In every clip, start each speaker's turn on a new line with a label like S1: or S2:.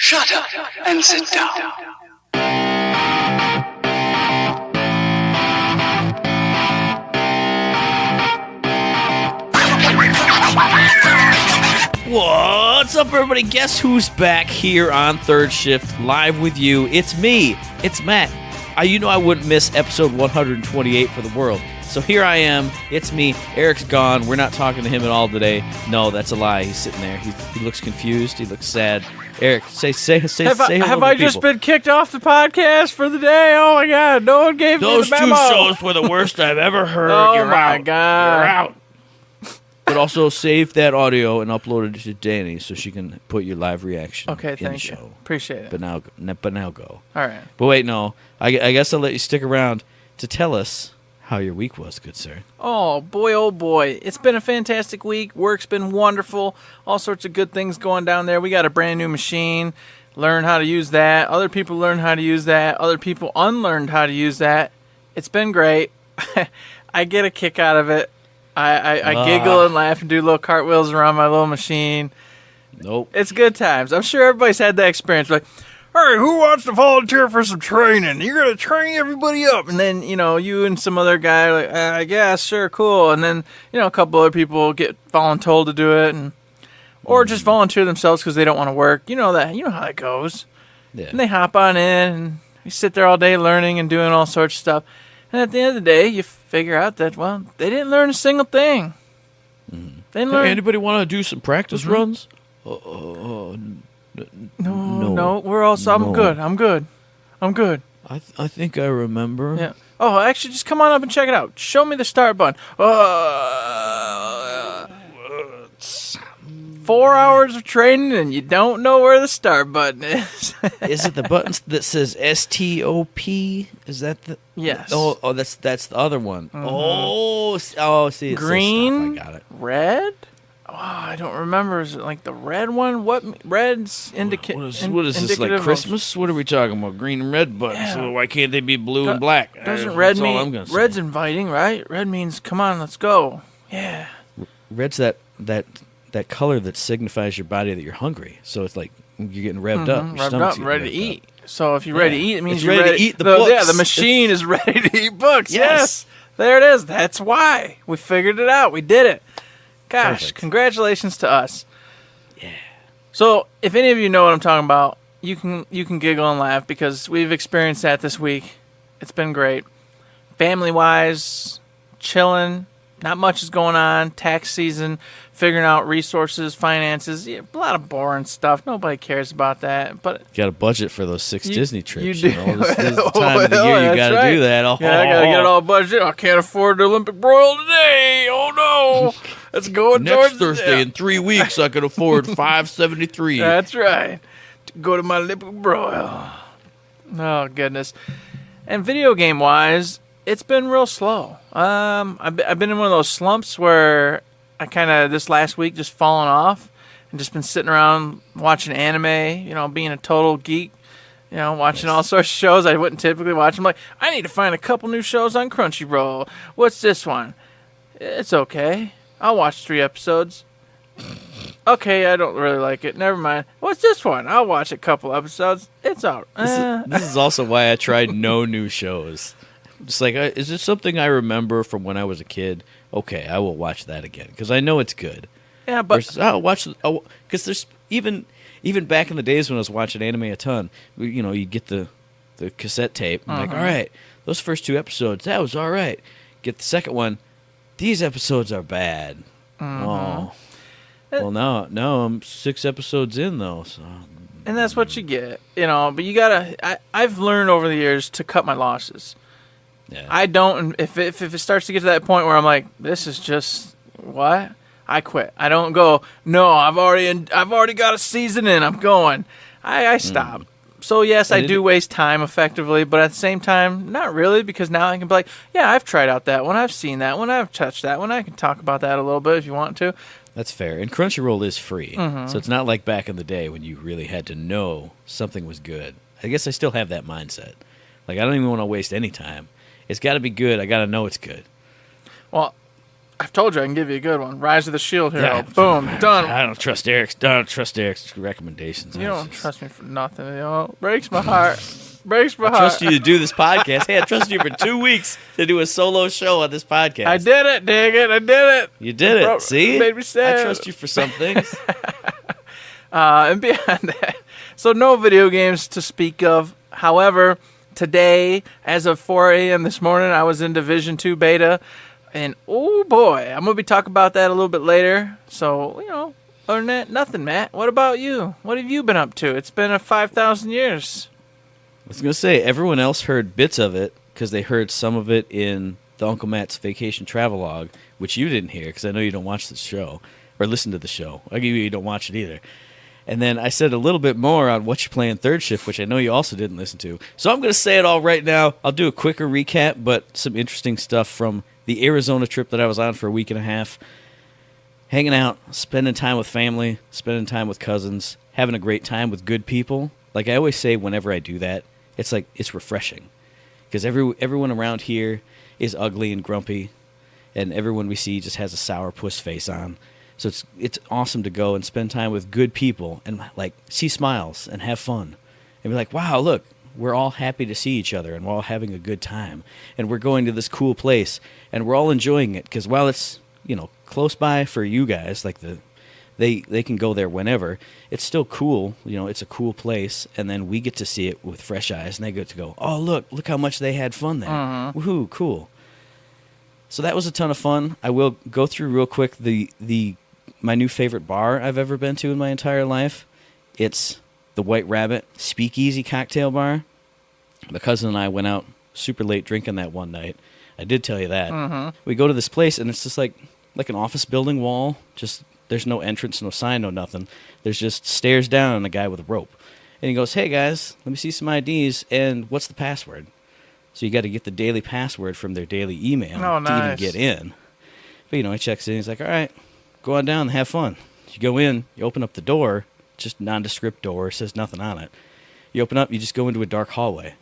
S1: Shut up and sit down.
S2: What's up, everybody? Guess who's back here on Third Shift, live with you? It's me. It's Matt. You know I wouldn't miss episode 128 for the world. So here I am. It's me. Eric's gone. We're not talking to him at all today. No, that's a lie. He's sitting there. He looks confused. He looks sad. Eric, say hello
S3: Have
S2: to
S3: I
S2: people.
S3: just been kicked off the podcast for the day? Oh my god! No one gave
S2: Those
S3: me the memo.
S2: two shows were the worst I've ever heard.
S3: Oh
S2: You're
S3: my
S2: out.
S3: god!
S2: You're out. But also save that audio and upload it to Danny so she can put your live reaction
S3: Okay,
S2: in
S3: thank
S2: the show.
S3: you. Appreciate it.
S2: But now go.
S3: All right.
S2: But wait, no. I guess I'll let you stick around to tell us how your week was, good sir.
S3: Oh boy! It's been a fantastic week. Work's been wonderful. All sorts of good things going down there. We got a brand new machine. Learn how to use that. Other people learn how to use that. Other people unlearned how to use that. It's been great. I get a kick out of it. I giggle and laugh and do little cartwheels around my little machine.
S2: Nope.
S3: It's good times. I'm sure everybody's had that experience. Like, hey, who wants to volunteer for some training? You're going to train everybody up. And then, you and some other guy are like, I guess, sure, cool. And then, a couple other people get voluntold to do it. Or just volunteer themselves because they don't want to work. You know how that goes.
S2: Yeah.
S3: And they hop on in and you sit there all day learning and doing all sorts of stuff. And at the end of the day, you figure out that, well, they didn't learn a single thing.
S2: Mm-hmm.
S3: They didn't learn.
S2: Hey, anybody want to do some practice runs?
S3: No, we're all. I'm good.
S2: I think I remember.
S3: Yeah. Oh, actually, just come on up and check it out. Show me the start button. 4 hours of training and you don't know where the start button is.
S2: Is it the button that says STOP? Is that the?
S3: Yes.
S2: Oh, that's the other one.
S3: Mm-hmm.
S2: See, it
S3: Green,
S2: says stop. I got it.
S3: red. Oh, I don't remember. Is it like the red one? What red's indicate?
S2: What is this, like Christmas? What are we talking about? Green and red buttons.
S3: Yeah.
S2: So why can't they be blue and black?
S3: Doesn't red
S2: That's all I'm
S3: mean
S2: gonna say.
S3: red's inviting, right? Red means come on, let's go. Yeah.
S2: Red's that color that signifies your body that you're hungry. So it's like you're getting revved up. Your
S3: Revved
S2: stomach's
S3: up,
S2: getting
S3: ready to
S2: revved
S3: eat.
S2: up.
S3: So if you're ready to eat, it means
S2: It's
S3: you're
S2: ready to eat the
S3: Yeah,
S2: books.
S3: the machine is ready to eat books.
S2: Yes.
S3: There it is. That's why. We figured it out. We did it. Gosh,
S2: Perfect.
S3: Congratulations to us.
S2: Yeah.
S3: So if any of you know what I'm talking about, you can giggle and laugh because we've experienced that this week. It's been great. Family-wise, chilling. Not much is going on. Tax season, figuring out resources, finances. Yeah, a lot of boring stuff. Nobody cares about that. But
S2: Got a budget for those 6 Disney trips.
S3: you do.
S2: This is the time of the year you
S3: That's
S2: got to
S3: right.
S2: do that.
S3: Yeah, I gotta get it all budgeted. I can't afford the Olympic broil today. Oh no, let's go
S2: Next Thursday in 3 weeks, I can afford $5.73.
S3: That's right. To go to my Olympic broil. Oh goodness. And video game wise, it's been real slow. I've been in one of those slumps where I kind of this last week just fallen off and just been sitting around watching anime. Being a total geek. Watching all sorts of shows I wouldn't typically watch. I'm like, I need to find a couple new shows on Crunchyroll. What's this one? It's okay. I'll watch 3 episodes. Okay, I don't really like it. Never mind. What's this one? I'll watch a couple episodes. It's all right.
S2: This is also why I tried no new shows. Just like, is this something I remember from when I was a kid? Okay, I will watch that again because I know it's good.
S3: Yeah, but
S2: Versus, I'll watch because there's even back in the days when I was watching anime a ton. You get the cassette tape. I'm like, all right, those first 2 episodes, that was all right. Get the second one. These episodes are bad. Oh, well now I'm 6 episodes in though. So.
S3: And that's what you get, But you gotta. I've learned over the years to cut my losses.
S2: Yeah.
S3: I don't. If it starts to get to that point where I'm like, this is just what, I quit. I don't go. No, I've already got a season in. I'm going. I stop. So yes, I do waste time effectively, but at the same time, not really, because now I can be like, yeah, I've tried out that one. I've seen that one. I've touched that one. I can talk about that a little bit if you want to.
S2: That's fair. And Crunchyroll is free. So it's not like back in the day when you really had to know something was good. I guess I still have that mindset. Like, I don't even want to waste any time. It's got to be good. I got to know it's good.
S3: Well, I've told you I can give you a good one. Rise of the Shield Hero.
S2: Yeah.
S3: Boom. Done.
S2: I don't trust Eric's recommendations.
S3: You don't trust me for nothing, Breaks my heart. Breaks my
S2: I
S3: heart.
S2: trust you to do this podcast. Hey, I trust you for 2 weeks to do a solo show on this podcast.
S3: I did it, dang it. I did it.
S2: You did it. See?
S3: It made me sad.
S2: I trust you for some things.
S3: And beyond that, so no video games to speak of. However, today, as of 4 a.m. this morning, I was in Division 2 beta. And, oh, boy, I'm going to be talking about that a little bit later. So, other than that, nothing, Matt. What about you? What have you been up to? It's been 5,000 years.
S2: I was going to say, everyone else heard bits of it because they heard some of it in the Uncle Matt's Vacation Travelogue, which you didn't hear because I know you don't watch the show or listen to the show. I give you don't watch it either. And then I said a little bit more on What You Play in Third Shift, which I know you also didn't listen to. So I'm going to say it all right now. I'll do a quicker recap, but some interesting stuff from the Arizona trip that I was on for a week and a half. Hanging out, spending time with family, spending time with cousins, having a great time with good people. Like I always say whenever I do that, it's refreshing. Because everyone around here is ugly and grumpy, and everyone we see just has a sourpuss face on. So it's awesome to go and spend time with good people and like see smiles and have fun. And be like, wow, look, we're all happy to see each other and we're all having a good time. And we're going to this cool place and we're all enjoying it because while it's, close by for you guys, like they can go there whenever, it's still cool. It's a cool place. And then we get to see it with fresh eyes and they get to go, oh, look how much they had fun there. Woohoo, cool. So that was a ton of fun. I will go through real quick my new favorite bar I've ever been to in my entire life. It's the White Rabbit Speakeasy Cocktail Bar. My cousin and I went out super late drinking that one night. I did tell you that. We go to this place, and it's just like an office building wall. Just there's no entrance, no sign, no nothing. There's just stairs down and a guy with a rope. And he goes, hey, guys, let me see some IDs, and what's the password? So you got to get the daily password from their daily email to even get in. But, he checks in. He's like, all right, go on down and have fun. You go in, you open up the door, just nondescript door, says nothing on it. You open up, you just go into a dark hallway.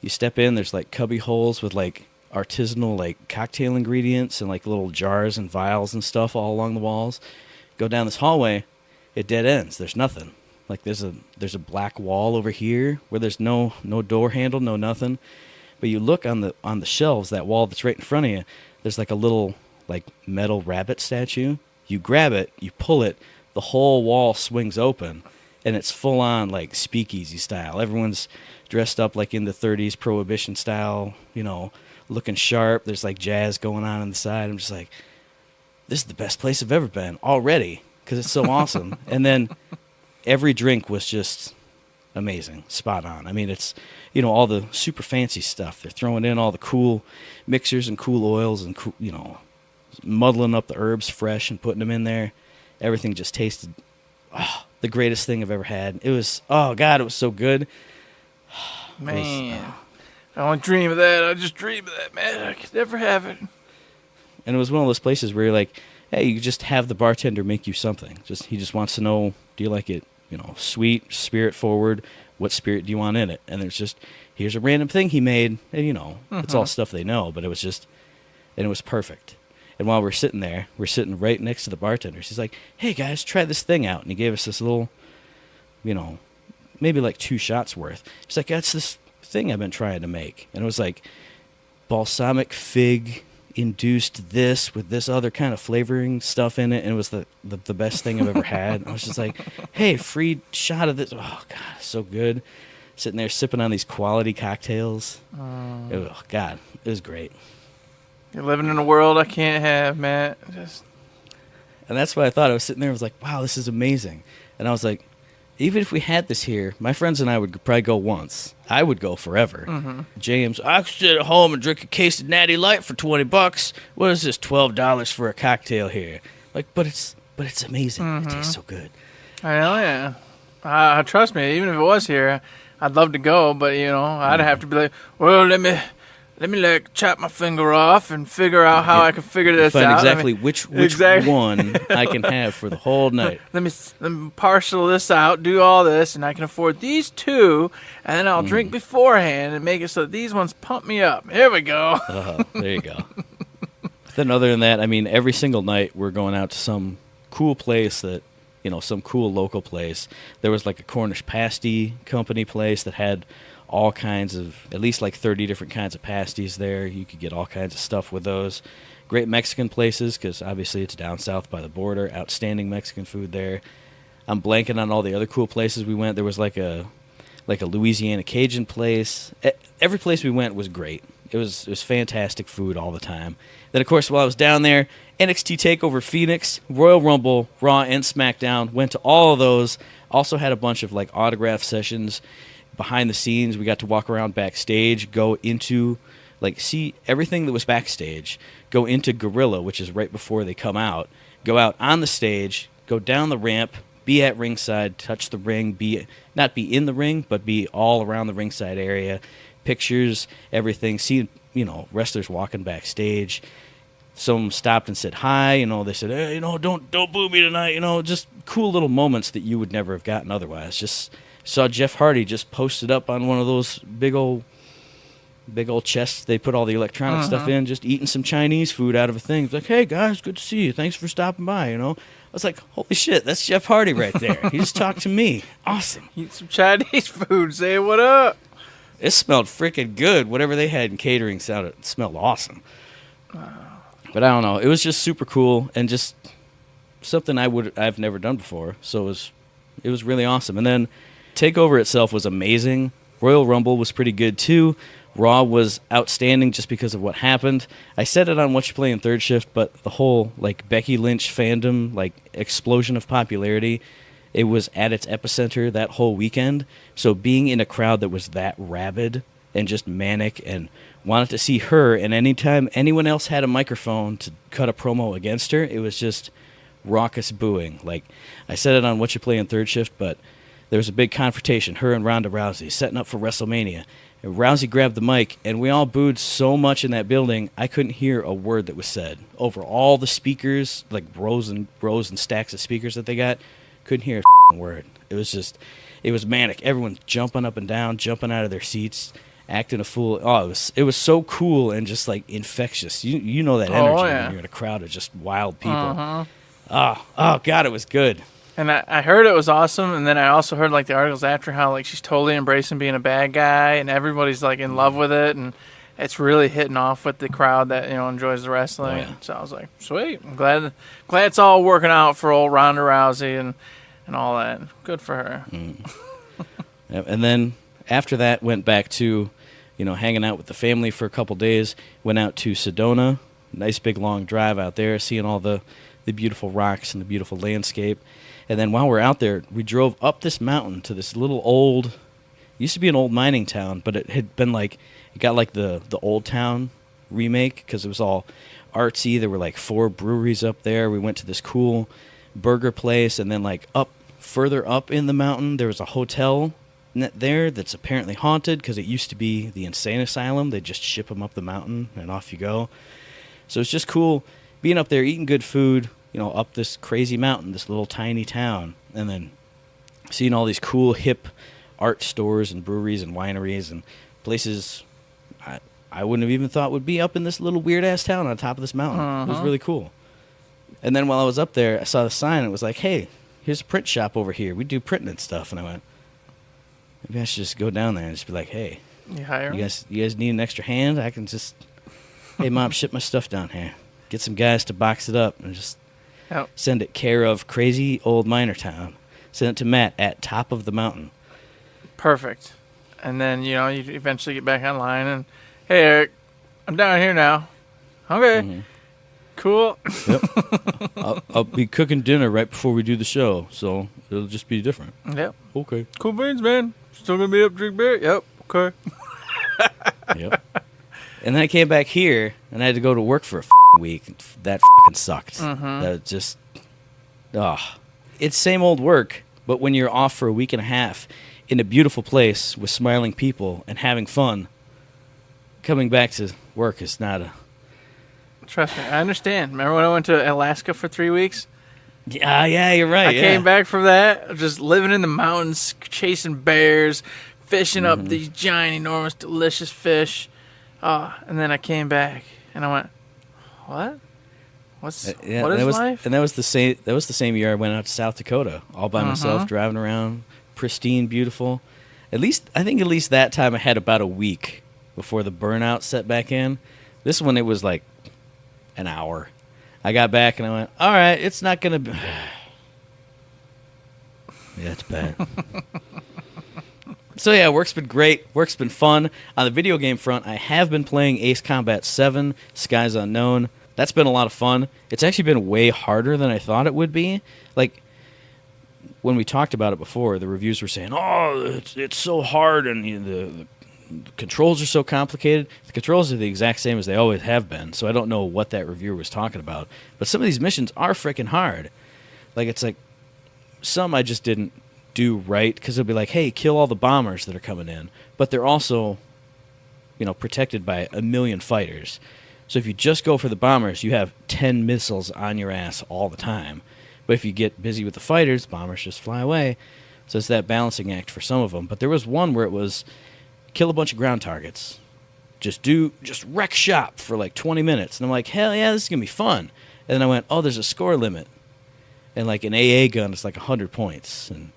S2: You step in, there's like cubby holes with like artisanal like cocktail ingredients and like little jars and vials and stuff all along the walls. Go down this hallway, it dead ends. There's nothing. Like there's a black wall over here where there's no door handle, no nothing. But you look on the shelves, that wall that's right in front of you, there's like a little like metal rabbit statue. You grab it, you pull it, the whole wall swings open, and it's full on like speakeasy style. Everyone's dressed up like in the 30s Prohibition style, looking sharp. There's like jazz going on the side. I'm just like, this is the best place I've ever been already because it's so awesome. And then every drink was just amazing, spot on. I mean, it's, all the super fancy stuff. They're throwing in all the cool mixers and cool oils and, muddling up the herbs fresh and putting them in there. Everything just tasted the greatest thing I've ever had. It was, oh, God, it was so good.
S3: Man, I don't dream of that. I just dream of that, man. I could never have it.
S2: And it was one of those places where you're like, hey, you just have the bartender make you something. He just wants to know, do you like it, sweet, spirit forward? What spirit do you want in it? And there's just, here's a random thing he made. And, it's all stuff they know, but it was just, and it was perfect. And while we're sitting there, we're sitting right next to the bartender. He's like, hey, guys, try this thing out. And he gave us this little, maybe like 2 shots worth. He's like, that's this thing I've been trying to make. And it was like balsamic fig induced this with this other kind of flavoring stuff in it. And it was the best thing I've ever had. I was just like, hey, free shot of this. Oh, God, so good. Sitting there sipping on these quality cocktails. God, it was great.
S3: You're living in a world I can't have, Matt.
S2: And that's what I thought. I was sitting there, I was like, wow, this is amazing. And I was like, even if we had this here, my friends and I would probably go once. I would go forever. James, I could sit at home and drink a case of Natty Light for $20. What is this, $12 for a cocktail here? Like, but it's amazing. It tastes so good.
S3: Hell yeah. Trust me, even if it was here, I'd love to go, but, I'd have to be like, well, let me like chop my finger off and figure out how I can figure this
S2: find
S3: out.
S2: Exactly which one I can have for the whole night.
S3: Let me parcel this out, do all this, and I can afford these 2, and then I'll drink beforehand and make it so that these ones pump me up. Here we go.
S2: There you go. Then other than that, I mean, every single night we're going out to some cool place that, some cool local place. There was like a Cornish pasty company place that had all kinds of, at least like 30 different kinds of pasties there. You could get all kinds of stuff with those. Great Mexican places, because obviously it's down south by the border. Outstanding Mexican food there. I'm blanking on all the other cool places we went. There was like a Louisiana Cajun place. Every place we went was great. It was fantastic food all the time. Then, of course, while I was down there, NXT TakeOver Phoenix, Royal Rumble, Raw, and SmackDown. Went to all of those. Also had a bunch of like autograph sessions behind the scenes. We got to walk around backstage, go into see everything that was backstage, go into Gorilla, which is right before they come out, go out on the stage, go down the ramp, be at ringside, touch the ring, not be in the ring, but be all around the ringside area, pictures, everything, see, wrestlers walking backstage. Some stopped and said hi, they said, hey, don't boo me tonight, just cool little moments that you would never have gotten otherwise. Just saw Jeff Hardy just posted up on one of those big old chests they put all the electronic stuff in, just eating some Chinese food out of a thing. It's like, hey guys, good to see you. Thanks for stopping by, I was like, holy shit, that's Jeff Hardy right there. He just talked to me. Awesome.
S3: Eat some Chinese food. Say what up.
S2: It smelled freaking good. Whatever they had in catering smelled awesome. But I don't know. It was just super cool and just something I've never done before. So it was really awesome. And then TakeOver itself was amazing. Royal Rumble was pretty good too. Raw was outstanding just because of what happened. I said it on What You Play in Third Shift, but the whole Becky Lynch fandom, explosion of popularity, it was at its epicenter that whole weekend. So being in a crowd that was that rabid and just manic and wanted to see her, and anytime anyone else had a microphone to cut a promo against her, it was just raucous booing. I said it on What You Play in Third Shift, but there was a big confrontation, her and Ronda Rousey, setting up for WrestleMania. And Rousey grabbed the mic, and we all booed so much in that building, I couldn't hear a word that was said. Over all the speakers, rows and stacks of speakers that they got, couldn't hear a word. It was manic. Everyone jumping up and down, jumping out of their seats, acting a fool. Oh, it was so cool and just infectious. You know that energy when you're in a crowd of just wild people. Oh God, it was good.
S3: And I heard it was awesome, and then I also heard the articles after how she's totally embracing being a bad guy, and everybody's in love with it, and it's really hitting off with the crowd that enjoys the wrestling.
S2: Oh, yeah.
S3: So I was like, sweet. I'm glad it's all working out for old Ronda Rousey and all that. Good for her.
S2: And then after that, went back to hanging out with the family for a couple days. Went out to Sedona, nice big long drive out there, seeing all the beautiful rocks and the beautiful landscape. And then while we're out there, we drove up this mountain to this little used to be an old mining town, but it had been it got the Old Town remake because it was all artsy. There were 4 breweries up there. We went to this cool burger place, and then further up in the mountain, there was a hotel there that's apparently haunted because it used to be the insane asylum. They just ship them up the mountain, and off you go. So it's just cool being up there, eating good food, up this crazy mountain, this little tiny town, and then seeing all these cool, hip art stores and breweries and wineries and places I wouldn't have even thought would be up in this little weird-ass town on top of this mountain. It was really cool. And then while I was up there, I saw the sign, and it was like, hey, here's a print shop over here. We do printing and stuff. And I went, maybe I should just go down there and just be like, hey,
S3: you
S2: guys need an extra hand? I can just, hey, Mom, ship my stuff down here. Get some guys to box it up and just send it care of Crazy Old Miner Town. Send it to Matt at Top of the Mountain.
S3: Perfect. And then, you eventually get back online and, hey, Eric, I'm down here now. Okay. Mm-hmm. Cool.
S2: Yep. I'll be cooking dinner right before we do the show, so it'll just be different.
S3: Yep.
S2: Okay.
S3: Cool beans, man. Still going to be up, drink beer? Yep. Okay.
S2: Yep. And then I came back here, and I had to go to work for a week. That sucked.
S3: Mm-hmm.
S2: That just, it's same old work, but when you're off for a week and a half in a beautiful place with smiling people and having fun, coming back to work is not a...
S3: Trust me, I understand. Remember when I went to Alaska for 3 weeks?
S2: Yeah, you're right.
S3: I came back from that, just living in the mountains, chasing bears, fishing up these giant, enormous, delicious fish. And then I came back, and I went, What? What is
S2: that was,
S3: life?
S2: And that was the same year I went out to South Dakota all by myself, driving around, pristine, beautiful. I think at least that time I had about a week before the burnout set back in. This one, it was like an hour. I got back and I went, all right, it's not going to be... Yeah, it's bad. So yeah, work's been great. Work's been fun. On the video game front, I have been playing Ace Combat 7, Skies Unknown. That's been a lot of fun. It's actually been way harder than I thought it would be. Like, when we talked about it before, the reviews were saying, oh, it's so hard and the controls are so complicated. The controls are the exact same as they always have been, so I don't know what that reviewer was talking about. But some of these missions are freaking hard. Like, it's like, some I just didn't do right, because it'll be like, hey, kill all the bombers that are coming in. But they're also, protected by 1 million fighters. So if you just go for the bombers, you have 10 missiles on your ass all the time. But if you get busy with the fighters, bombers just fly away. So it's that balancing act for some of them. But there was one where it was kill a bunch of ground targets. Just wreck shop for like 20 minutes. And I'm like, hell yeah, this is going to be fun. And then I went, oh, there's a score limit. And like an AA gun is like 100 points. And,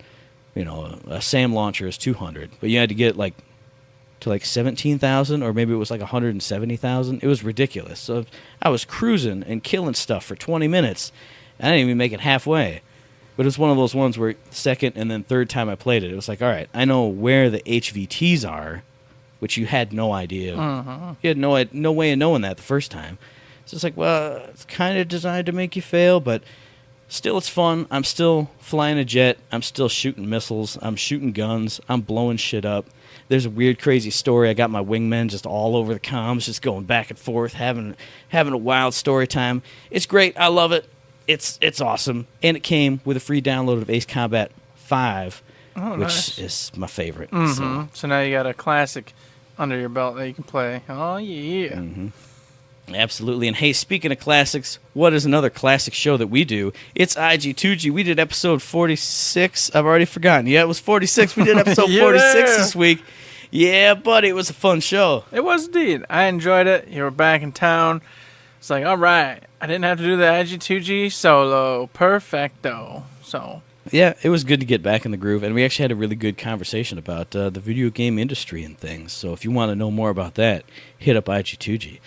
S2: a SAM launcher is 200. But you had to get to 17,000, or maybe it was like 170,000. It was ridiculous. So I was cruising and killing stuff for 20 minutes. I didn't even make it halfway. But it was one of those ones where second and then third time I played it, it was like, all right, I know where the HVTs are, which you had no idea. You had no way of knowing that the first time. So it's like, well, it's kind of designed to make you fail, but still it's fun. I'm still flying a jet. I'm still shooting missiles. I'm shooting guns. I'm blowing shit up. There's a weird, crazy story. I got my wingmen just all over the comms, just going back and forth, having a wild story time. It's great. I love it. It's awesome. And it came with a free download of Ace Combat 5, which is my favorite.
S3: So now you got a classic under your belt that you can play. Oh, yeah.
S2: Absolutely. And hey, speaking of classics, what is another classic show that we do? It's IG2G. We did episode 46. I've already forgotten. Yeah, it was 46. We did episode 46 this week. Yeah, buddy, it was a fun show.
S3: It was indeed. I enjoyed it. You were back in town. It's like, all right, I didn't have to do the IG2G solo. Perfecto. So...
S2: yeah, it was good to get back in the groove, and we actually had a really good conversation about the video game industry and things. So if you want to know more about that, hit up IG2G.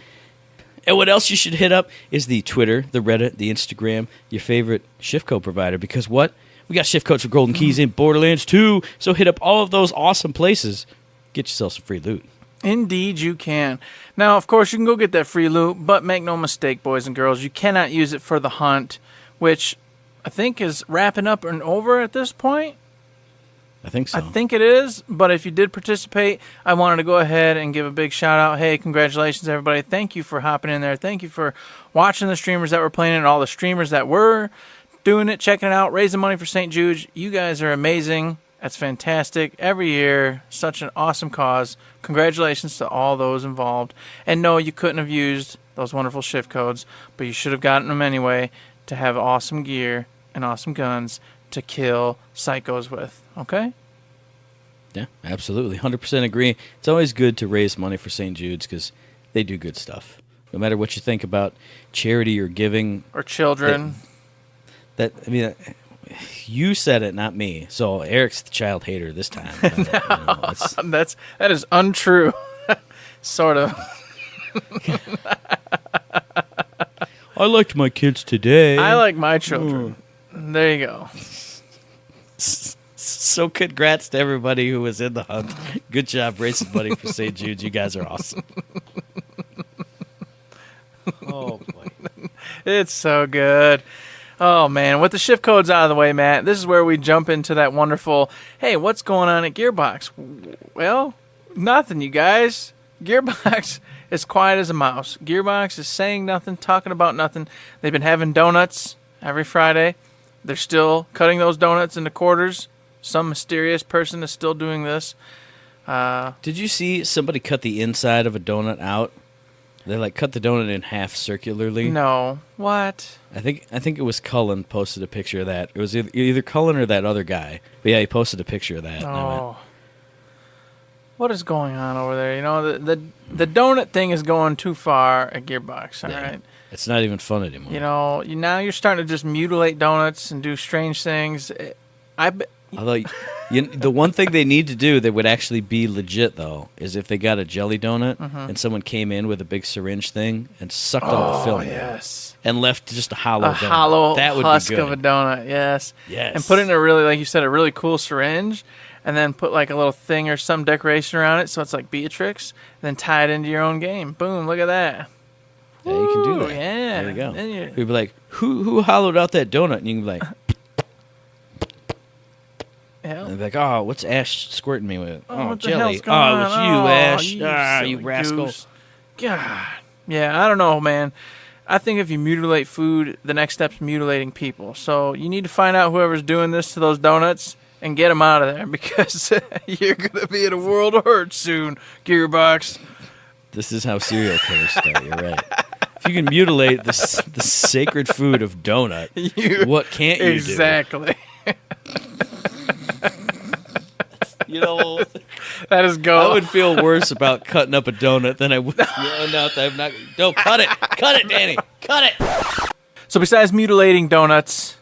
S2: And what else you should hit up is the Twitter, the Reddit, the Instagram, your favorite shift code provider. Because what? We got shift codes for Golden Keys in Borderlands 2. So hit up all of those awesome places. Get yourself some free loot.
S3: Indeed you can. Now, of course, you can go get that free loot, but make no mistake, boys and girls, you cannot use it for the hunt, which I think is wrapping up and over at this point.
S2: I think so.
S3: I think it is, but if you did participate, I wanted to go ahead and give a big shout out. Hey, congratulations, everybody. Thank you for hopping in there. Thank you for watching the streamers that were playing it and all the streamers that were doing it, checking it out, raising money for St. Jude. You guys are amazing. That's fantastic. Every year, such an awesome cause. Congratulations to all those involved. And no, you couldn't have used those wonderful shift codes, but you should have gotten them anyway to have awesome gear and awesome guns to kill psychos with, okay?
S2: Yeah, absolutely. 100% agree. It's always good to raise money for St. Jude's because they do good stuff. No matter what you think about charity or giving.
S3: Or children.
S2: You said it, not me. So Eric's the child hater this time.
S3: That is untrue. Sort of.
S2: I liked my kids today.
S3: I like my children. There you go.
S2: So congrats to everybody who was in the hunt. Good job raising money for St. Jude. You guys are awesome. Oh, boy.
S3: It's so good. Oh, man. With the shift codes out of the way, Matt, this is where we jump into that wonderful, hey, what's going on at Gearbox? Well, nothing, you guys. Gearbox is quiet as a mouse. Gearbox is saying nothing, talking about nothing. They've been having donuts every Friday. They're still cutting those donuts into quarters. Some mysterious person is still doing this.
S2: Did you see somebody cut the inside of a donut out? They cut the donut in half circularly.
S3: No. What?
S2: I think it was Cullen posted a picture of that. It was either Cullen or that other guy. But yeah, he posted a picture of that.
S3: Oh. What is going on over there? You know, the donut thing is going too far at Gearbox, all right?
S2: It's not even fun anymore.
S3: Now you're starting to just mutilate donuts and do strange things.
S2: Although, the one thing they need to do that would actually be legit, though, is if they got a jelly donut and someone came in with a big syringe thing and sucked all the film
S3: yes.
S2: and left just a hollow donut.
S3: Hollow
S2: that would
S3: husk
S2: be good.
S3: of a donut, yes.
S2: Yes.
S3: And put it in a really, like you said, a really cool syringe, and then put like a little thing or some decoration around it so it's like Beatrix, and then tie it into your own game. Boom, look at that.
S2: Yeah, you can do that.
S3: Yeah.
S2: There you go.
S3: Then
S2: You'd be like, who hollowed out that donut? And you can be like...
S3: Yeah.
S2: And they'd be like, oh, what's Ash squirting me with?
S3: Oh, what the
S2: jelly.
S3: hell's going on?
S2: It was you, Ash.
S3: You
S2: You rascal.
S3: goose. God. Yeah, I don't know, man. I think if you mutilate food, the next step's mutilating people. So you need to find out whoever's doing this to those donuts and get them out of there because you're going to be in a world of hurt soon, Gearbox.
S2: This is how serial killers start. You're right. If you can mutilate the sacred food of donut, what can't you do?
S3: Exactly.
S2: That
S3: is gold.
S2: I would feel worse about cutting up a donut than I would yelling out that I'm not. Don't cut it, Danny, cut it.
S3: So besides mutilating donuts,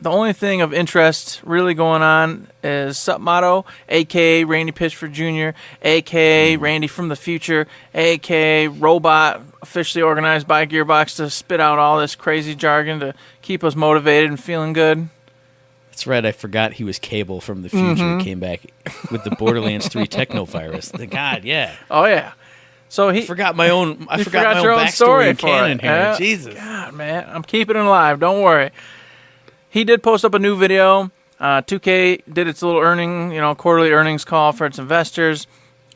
S3: the only thing of interest really going on is Subnautica, a.k.a. Randy Pitchford Jr., a.k.a. Randy from the future, a.k.a. Robot, officially organized by Gearbox to spit out all this crazy jargon to keep us motivated and feeling good.
S2: That's right. I forgot he was Cable from the future. Came back with the Borderlands 3 techno virus. God, yeah.
S3: Oh yeah. So
S2: I forgot my own. I
S3: forgot
S2: my
S3: your
S2: own
S3: own
S2: backstory
S3: story
S2: and
S3: for
S2: canon
S3: it.
S2: here.
S3: Yeah.
S2: Jesus.
S3: God, man, I'm keeping it alive. Don't worry. He did post up a new video. 2K did its little quarterly earnings call for its investors,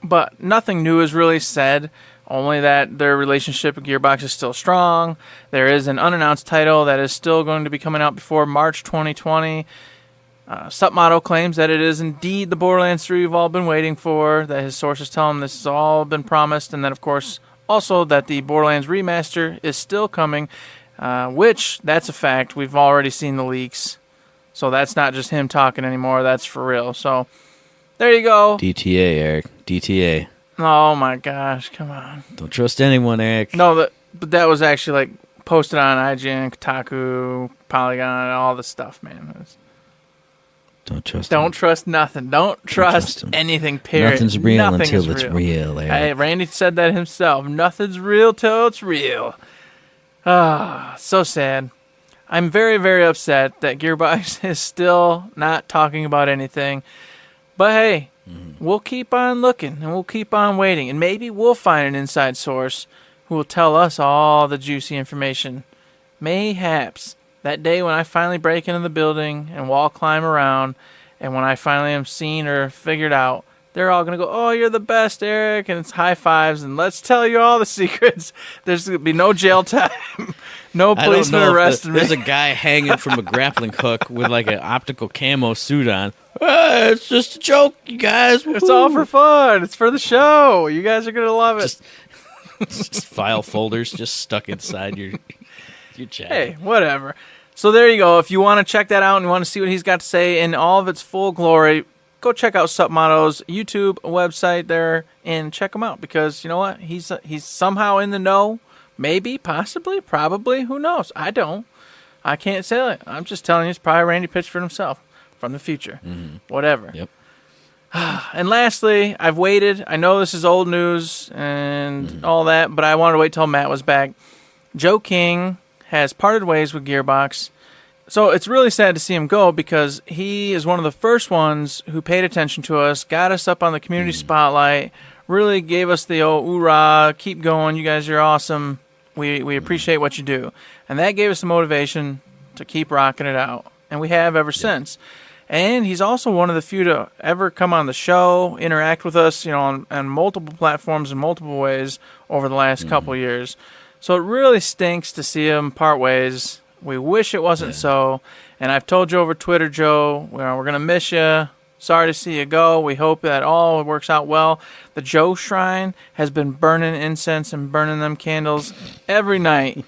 S3: but nothing new is really said. Only that their relationship with Gearbox is still strong. There is an unannounced title that is still going to be coming out before March 2020. Subnautica claims that it is indeed the Borderlands 3 we've all been waiting for, that his sources tell him this has all been promised, and then, of course, also that the Borderlands remaster is still coming, which, that's a fact. We've already seen the leaks, so that's not just him talking anymore. That's for real. So, there you go.
S2: DTA, Eric. DTA.
S3: Oh my gosh, come on.
S2: Don't trust anyone, Eric.
S3: No, but that was actually like posted on IGN, Kotaku, Polygon, all this stuff, man.
S2: Don't trust
S3: nothing. Don't trust anything, period.
S2: Nothing's real
S3: Nothing
S2: until
S3: is
S2: it's real, Eric.
S3: Hey, Randy said that himself. Nothing's real till it's real. Ah, so sad. I'm very, very upset that Gearbox is still not talking about anything. But hey, we'll keep on looking and we'll keep on waiting. And maybe we'll find an inside source who will tell us all the juicy information. Mayhaps that day when I finally break into the building and wall climb around, and when I finally am seen or figured out, they're all going to go, oh, you're the best, Eric, and it's high fives, and let's tell you all the secrets. There's going to be no jail time, no policeman arresting me.
S2: There's a guy hanging from a grappling hook with like an optical camo suit on. It's just a joke, you guys. Woo-hoo.
S3: It's all for fun. It's for the show. You guys are going to love it.
S2: Just file folders just stuck inside your chat.
S3: Hey, whatever. So there you go. If you want to check that out and you want to see what he's got to say in all of its full glory, go check out Subnautica''s YouTube website there and check him out, because you know what? He's somehow in the know. Maybe, possibly, probably. Who knows? I don't. I can't say it. I'm just telling you, it's probably Randy Pitchford himself from the future. Whatever.
S2: Yep.
S3: And lastly, I've waited. I know this is old news and all that, but I wanted to wait till Matt was back. Joe King has parted ways with Gearbox. So it's really sad to see him go, because he is one of the first ones who paid attention to us, got us up on the community spotlight, really gave us the old hoorah, keep going, you guys are awesome, we appreciate what you do. And that gave us the motivation to keep rocking it out. And we have ever since. And he's also one of the few to ever come on the show, interact with us, on multiple platforms in multiple ways over the last couple years. So it really stinks to see him part ways. We wish it wasn't so. And I've told you over Twitter, Joe, we're going to miss you. Sorry to see you go. We hope that all works out well. The Joe Shrine has been burning incense and burning them candles every night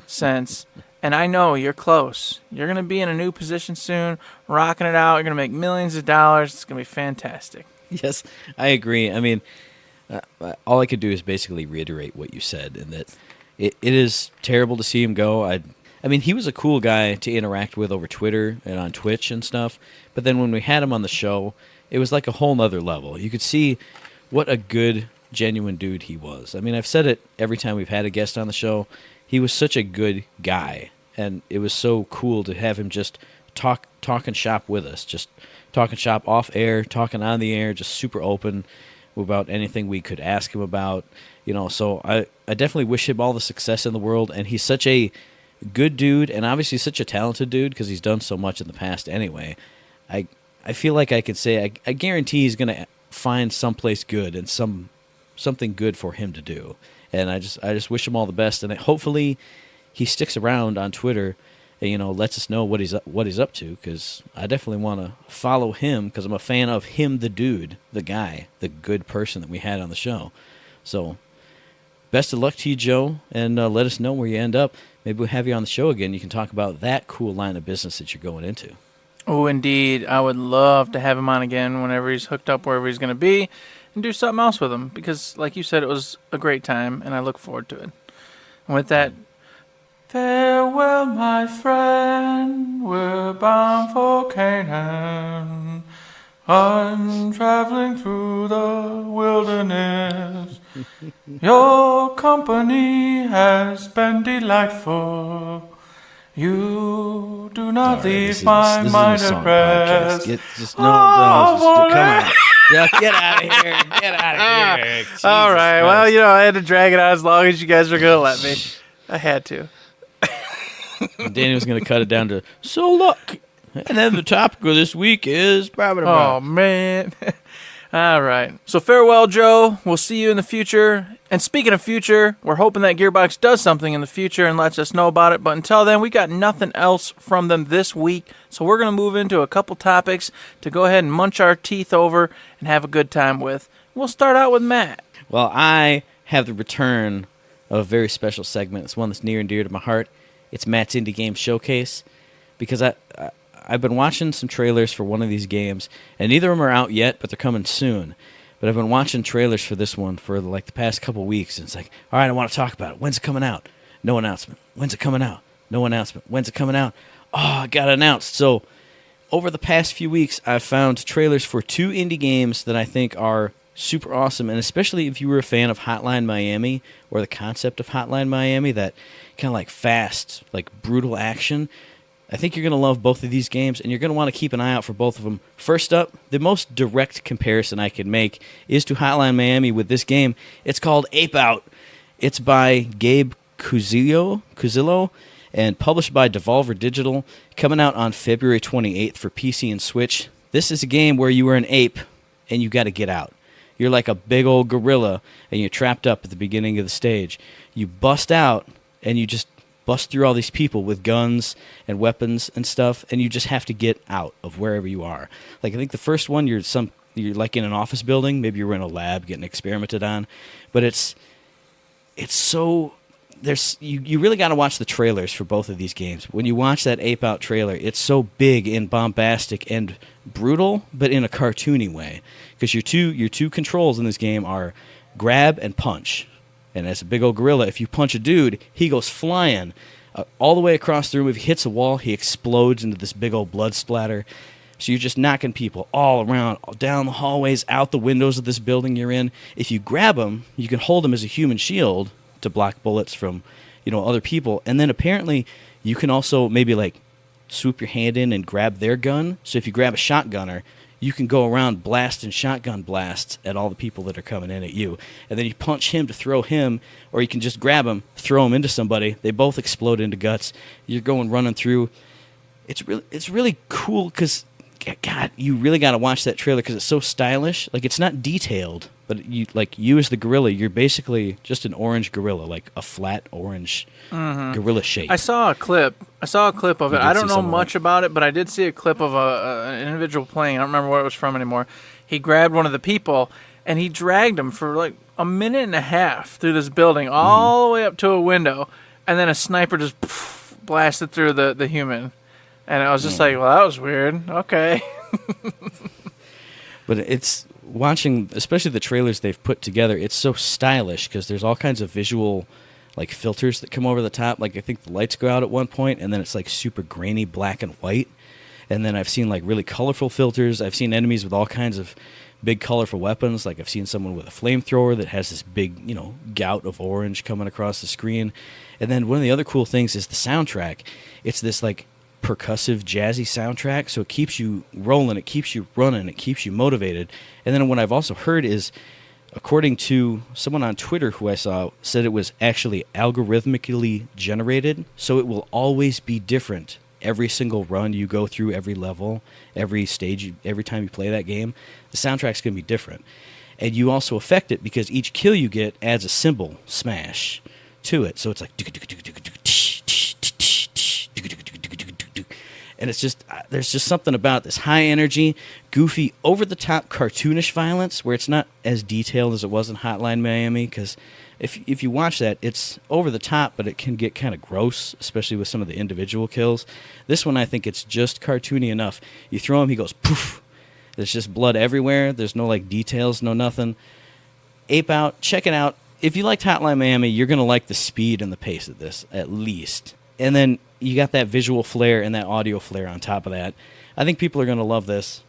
S3: since. And I know you're close. You're going to be in a new position soon, rocking it out. You're going to make millions of dollars. It's going to be fantastic.
S2: Yes, I agree. I mean, all I could do is basically reiterate what you said, in that, it is terrible to see him go. I mean, he was a cool guy to interact with over Twitter and on Twitch and stuff. But then when we had him on the show, it was like a whole nother level. You could see what a good, genuine dude he was. I mean, I've said it every time we've had a guest on the show. He was such a good guy, and it was so cool to have him just talking shop with us, just talking shop off air, talking on the air, just super open about anything we could ask him about. So I definitely wish him all the success in the world, and he's such a good dude, and obviously such a talented dude because he's done so much in the past anyway. I feel like I could say I guarantee he's going to find someplace good and something good for him to do. And I just wish him all the best, and hopefully he sticks around on Twitter and lets us know what he's up to, because I definitely want to follow him because I'm a fan of him, the dude, the guy, the good person that we had on the show. So best of luck to you, Joe, and let us know where you end up. Maybe we'll have you on the show again. You can talk about that cool line of business that you're going into.
S3: Oh, indeed. I would love to have him on again whenever he's hooked up wherever he's going to be and do something else with him because, like you said, it was a great time, and I look forward to it. And with that, farewell, my friend. We're bound for Canaan. I'm traveling through the wilderness. Your company has been delightful. You do not leave my mind at rest.
S2: Come on. Get out of here. Get out of here.
S3: All right. Christ. Well, I had to drag it out as long as you guys were going to let me. I had to.
S2: Danny was going to cut it down to, so look. And then the topic of this week is...
S3: Oh, man. All right. So farewell, Joe. We'll see you in the future. And speaking of future, we're hoping that Gearbox does something in the future and lets us know about it. But until then, we got nothing else from them this week. So we're going to move into a couple topics to go ahead and munch our teeth over and have a good time with. We'll start out with Matt.
S2: Well, I have the return of a very special segment. It's one that's near and dear to my heart. It's Matt's Indie Game Showcase. Because I've been watching some trailers for one of these games, and neither of them are out yet, but they're coming soon. But I've been watching trailers for this one for like the past couple weeks, and it's like, all right, I want to talk about it. When's it coming out? No announcement. When's it coming out? No announcement. When's it coming out? Oh, it got announced. So over the past few weeks, I've found trailers for 2 indie games that I think are super awesome, and especially if you were a fan of Hotline Miami or the concept of Hotline Miami, that kind of like fast, like brutal action. I think you're going to love both of these games, and you're going to want to keep an eye out for both of them. First up, the most direct comparison I could make is to Hotline Miami with this game. It's called Ape Out. It's by Gabe Cuzillo, and published by Devolver Digital, coming out on February 28th for PC and Switch. This is a game where you are an ape, and you got to get out. You're like a big old gorilla, and you're trapped up at the beginning of the stage. You bust out, and you just bust through all these people with guns and weapons and stuff, and you just have to get out of wherever you are. Like, I think the first one, you're like in an office building. Maybe you're in a lab getting experimented on. But it's so... You really got to watch the trailers for both of these games. When you watch that Ape Out trailer, it's so big and bombastic and brutal, but in a cartoony way. Because your two controls in this game are grab and punch. And as a big old gorilla, if you punch a dude, he goes flying all the way across the room. If he hits a wall, he explodes into this big old blood splatter. So you're just knocking people all around, down the hallways, out the windows of this building you're in. If you grab them, you can hold them as a human shield to block bullets from, other people. And then apparently you can also maybe like swoop your hand in and grab their gun. So if you grab a shotgunner, you can go around blasting shotgun blasts at all the people that are coming in at you. And then you punch him to throw him, or you can just grab him, throw him into somebody. They both explode into guts. You're going running through. It's really cool because, God, you really got to watch that trailer because it's so stylish. Like, it's not detailed, but you as the gorilla, you're basically just an orange gorilla, like a flat orange gorilla shape.
S3: I saw a clip of it. I don't know much about it, but I did see a clip of an individual playing. I don't remember where it was from anymore. He grabbed one of the people, and he dragged him for like a minute and a half through this building, all the way up to a window, and then a sniper just blasted through the human. And I was just like, well, that was weird. Okay.
S2: But it's watching, especially the trailers they've put together, it's so stylish because there's all kinds of visual like filters that come over the top. Like I think the lights go out at one point, and then it's like super grainy black and white. And then I've seen like really colorful filters. I've seen enemies with all kinds of big colorful weapons. Like I've seen someone with a flamethrower that has this big, gout of orange coming across the screen. And then one of the other cool things is the soundtrack. It's this like percussive, jazzy soundtrack, so it keeps you rolling, it keeps you running, it keeps you motivated. And then what I've also heard is, according to someone on Twitter who I saw, said it was actually algorithmically generated, so it will always be different. Every single run you go through, every level, every stage, every time you play that game, the soundtrack's going to be different. And you also affect it because each kill you get adds a cymbal smash to it. So it's like... And it's just, there's just something about this high energy, goofy, over-the-top cartoonish violence where it's not as detailed as it was in Hotline Miami, because if you watch that, it's over the top, but it can get kind of gross, especially with some of the individual kills. This one, I think it's just cartoony enough. You throw him, he goes poof. There's just blood everywhere. There's no like details, no nothing. Ape Out, check it out. If you liked Hotline Miami, you're going to like the speed and the pace of this, at least. And then you got that visual flair and that audio flair on top of that. I think people are going to love this.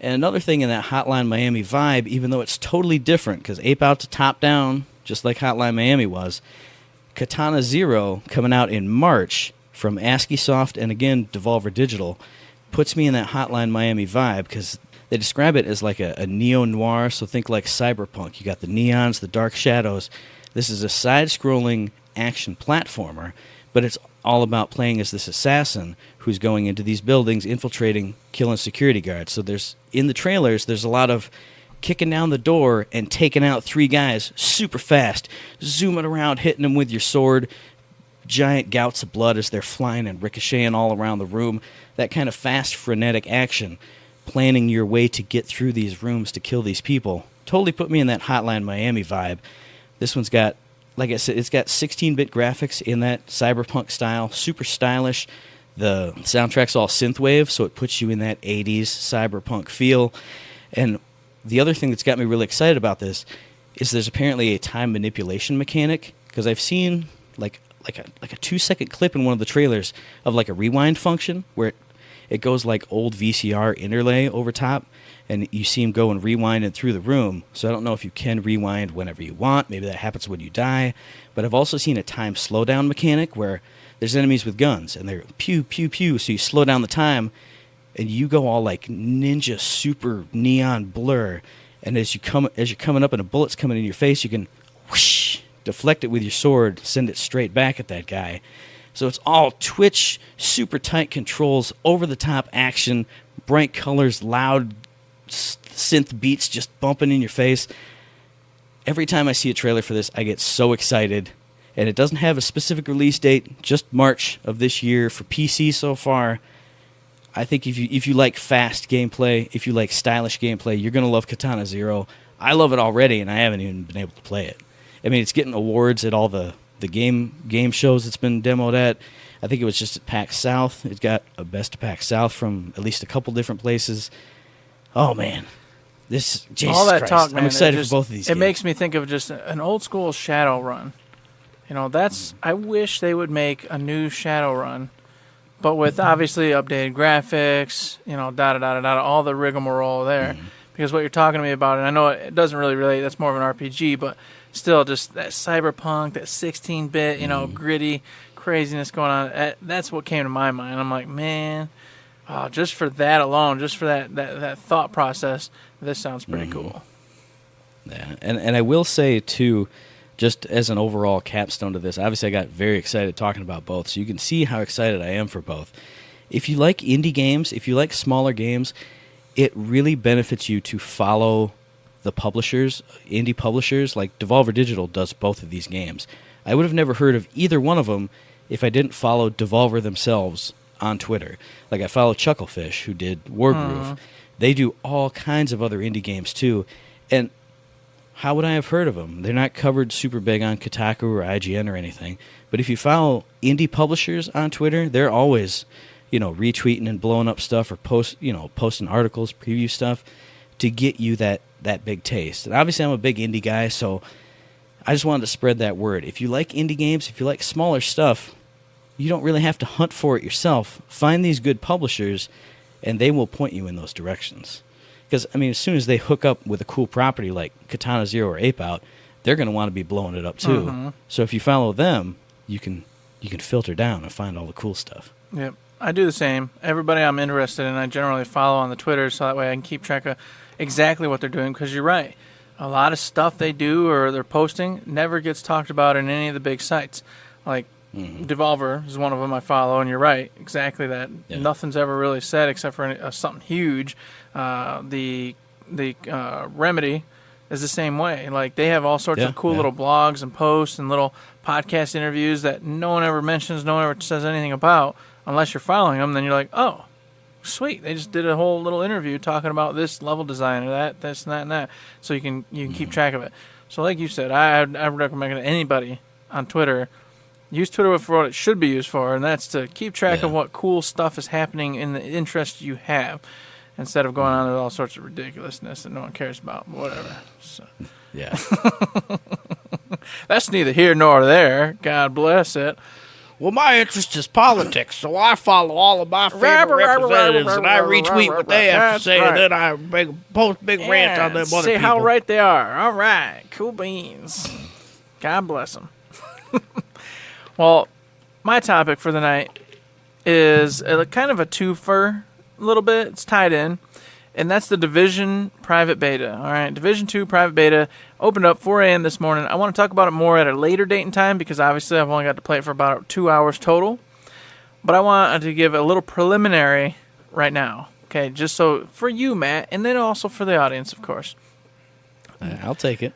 S2: And another thing in that Hotline Miami vibe, even though it's totally different, because Ape Out's top-down, just like Hotline Miami was, Katana Zero, coming out in March from ASCII Soft and, again, Devolver Digital, puts me in that Hotline Miami vibe, because they describe it as like a neo-noir, so think like cyberpunk. You got the neons, the dark shadows. This is a side-scrolling action platformer, but it's all about playing as this assassin who's going into these buildings, infiltrating, killing security guards. So in the trailers, there's a lot of kicking down the door and taking out 3 guys super fast, zooming around, hitting them with your sword, giant gouts of blood as they're flying and ricocheting all around the room. That kind of fast, frenetic action, planning your way to get through these rooms to kill these people. Totally put me in that Hotline Miami vibe. This one's got, like I said, it's got 16-bit graphics in that cyberpunk style, super stylish. The soundtrack's all synthwave, so it puts you in that 80s cyberpunk feel. And the other thing that's got me really excited about this is there's apparently a time manipulation mechanic, because I've seen like a 2-second clip in one of the trailers of like a rewind function where it goes like old VCR interlay over top, and you see him go and rewind it through the room. So I don't know if you can rewind whenever you want. Maybe that happens when you die. But I've also seen a time slowdown mechanic where there's enemies with guns, and they're pew, pew, pew. So you slow down the time, and you go all like ninja super neon blur. And as you're coming up and a bullet's coming in your face, you can whoosh, deflect it with your sword, send it straight back at that guy. So it's all twitch, super tight controls, over-the-top action, bright colors, loud synth beats just bumping in your face. Every time I see a trailer for this, I get so excited. And it doesn't have a specific release date, just March of this year for PC so far. I think if you like fast gameplay, if you like stylish gameplay, you're going to love Katana Zero. I love it already, and I haven't even been able to play it. I mean, it's getting awards at all the game shows it's been demoed at. I think it was just at PAX South. It got a Best of PAX South from at least a couple different places. Oh, man. Jesus
S3: all that
S2: Christ.
S3: talk, man,
S2: I'm excited for both of these games.
S3: It makes me think of just an old school Shadowrun. I wish they would make a new Shadowrun, but with obviously updated graphics, all the rigmarole there. Because what you're talking to me about, and I know it doesn't really relate, that's more of an RPG, but still just that cyberpunk, that 16-bit, gritty craziness going on, that's what came to my mind. I'm like, man, just for that alone, just for that thought process, this sounds pretty cool.
S2: Yeah, and I will say, too, just as an overall capstone to this, obviously I got very excited talking about both, so you can see how excited I am for both. If you like indie games, if you like smaller games, it really benefits you to follow the publishers, indie publishers, like Devolver Digital does both of these games. I would have never heard of either one of them if I didn't follow Devolver themselves on Twitter. Like I follow Chucklefish, who did Wargroove. They do all kinds of other indie games too, and how would I have heard of them? They're not covered super big on Kotaku or IGN or anything. But if you follow indie publishers on Twitter, they're always, retweeting and blowing up stuff or posting articles, preview stuff to get you that big taste. And obviously I'm a big indie guy, so I just wanted to spread that word. If you like indie games, if you like smaller stuff, you don't really have to hunt for it yourself. Find these good publishers, and they will point you in those directions. Because, I mean, as soon as they hook up with a cool property like Katana Zero or Ape Out, they're going to want to be blowing it up too. Mm-hmm. So if you follow them, you can filter down and find all the cool stuff.
S3: Yep. I do the same. Everybody I'm interested in, I generally follow on the Twitter, so that way I can keep track of exactly what they're doing, because you're right. A lot of stuff they do or they're posting never gets talked about in any of the big sites. Like, Devolver is one of them I follow, and you're right, exactly that. Yeah. Nothing's ever really said except for something huge. The Remedy is the same way. Like, they have all sorts of cool little blogs and posts and little podcast interviews that no one ever mentions, no one ever says anything about, unless you're following them. Then you're like, oh, sweet, they just did a whole little interview talking about this level design or that, this and that and that. So you can keep track of it. So like you said, I would recommend anybody on Twitter use Twitter for what it should be used for, and that's to keep track of what cool stuff is happening in the interest you have, instead of going on with all sorts of ridiculousness that no one cares about. Whatever. So.
S2: Yeah.
S3: That's neither here nor there. God bless it.
S2: Well, my interest is politics, so I follow all of my favorite representatives, and I retweet what they have to say, and then I post big rants on them other people.
S3: See how right they are. All right. Cool beans. God bless them. Well, my topic for the night is kind of a twofer, a little bit. It's tied in, and that's the Division private beta. All right, Division 2 private beta opened up 4 a.m. this morning. I want to talk about it more at a later date and time, because obviously I've only got to play it for about 2 hours total. But I want to give a little preliminary right now, okay, just so for you, Matt, and then also for the audience, of course.
S2: I'll take it.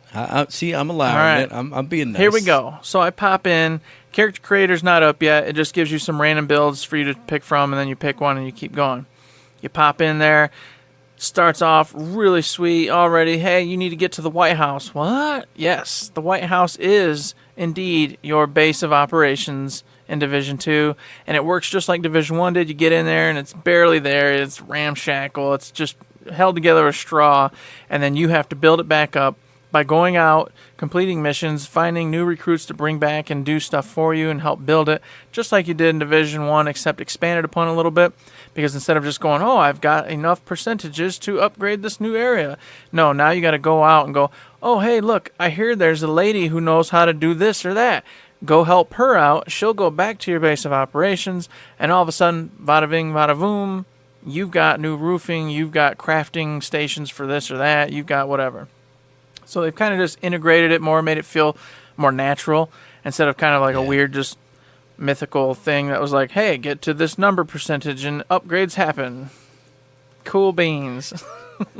S2: See, I'm allowing it. I'm being nice.
S3: Here we go. So I pop in. Character creator's not up yet. It just gives you some random builds for you to pick from, and then you pick one and you keep going. You pop in there. Starts off really sweet already. Hey, you need to get to the White House. What? Yes, the White House is indeed your base of operations in Division 2, and it works just like Division 1 did. You get in there, and it's barely there. It's ramshackle. It's just held together with straw, and then you have to build it back up by going out, completing missions, finding new recruits to bring back and do stuff for you and help build it, just like you did in Division 1, except expanded upon a little bit, because instead of just going, oh, I've got enough percentages to upgrade this new area. No, now you got to go out and go, oh, hey, look, I hear there's a lady who knows how to do this or that. Go help her out. She'll go back to your base of operations, and all of a sudden, bada bing, bada boom, you've got new roofing, you've got crafting stations for this or that, you've got whatever. So they've kind of just integrated it more, made it feel more natural, instead of kind of like a weird, just mythical thing that was like, hey, get to this number percentage and upgrades happen. Cool beans.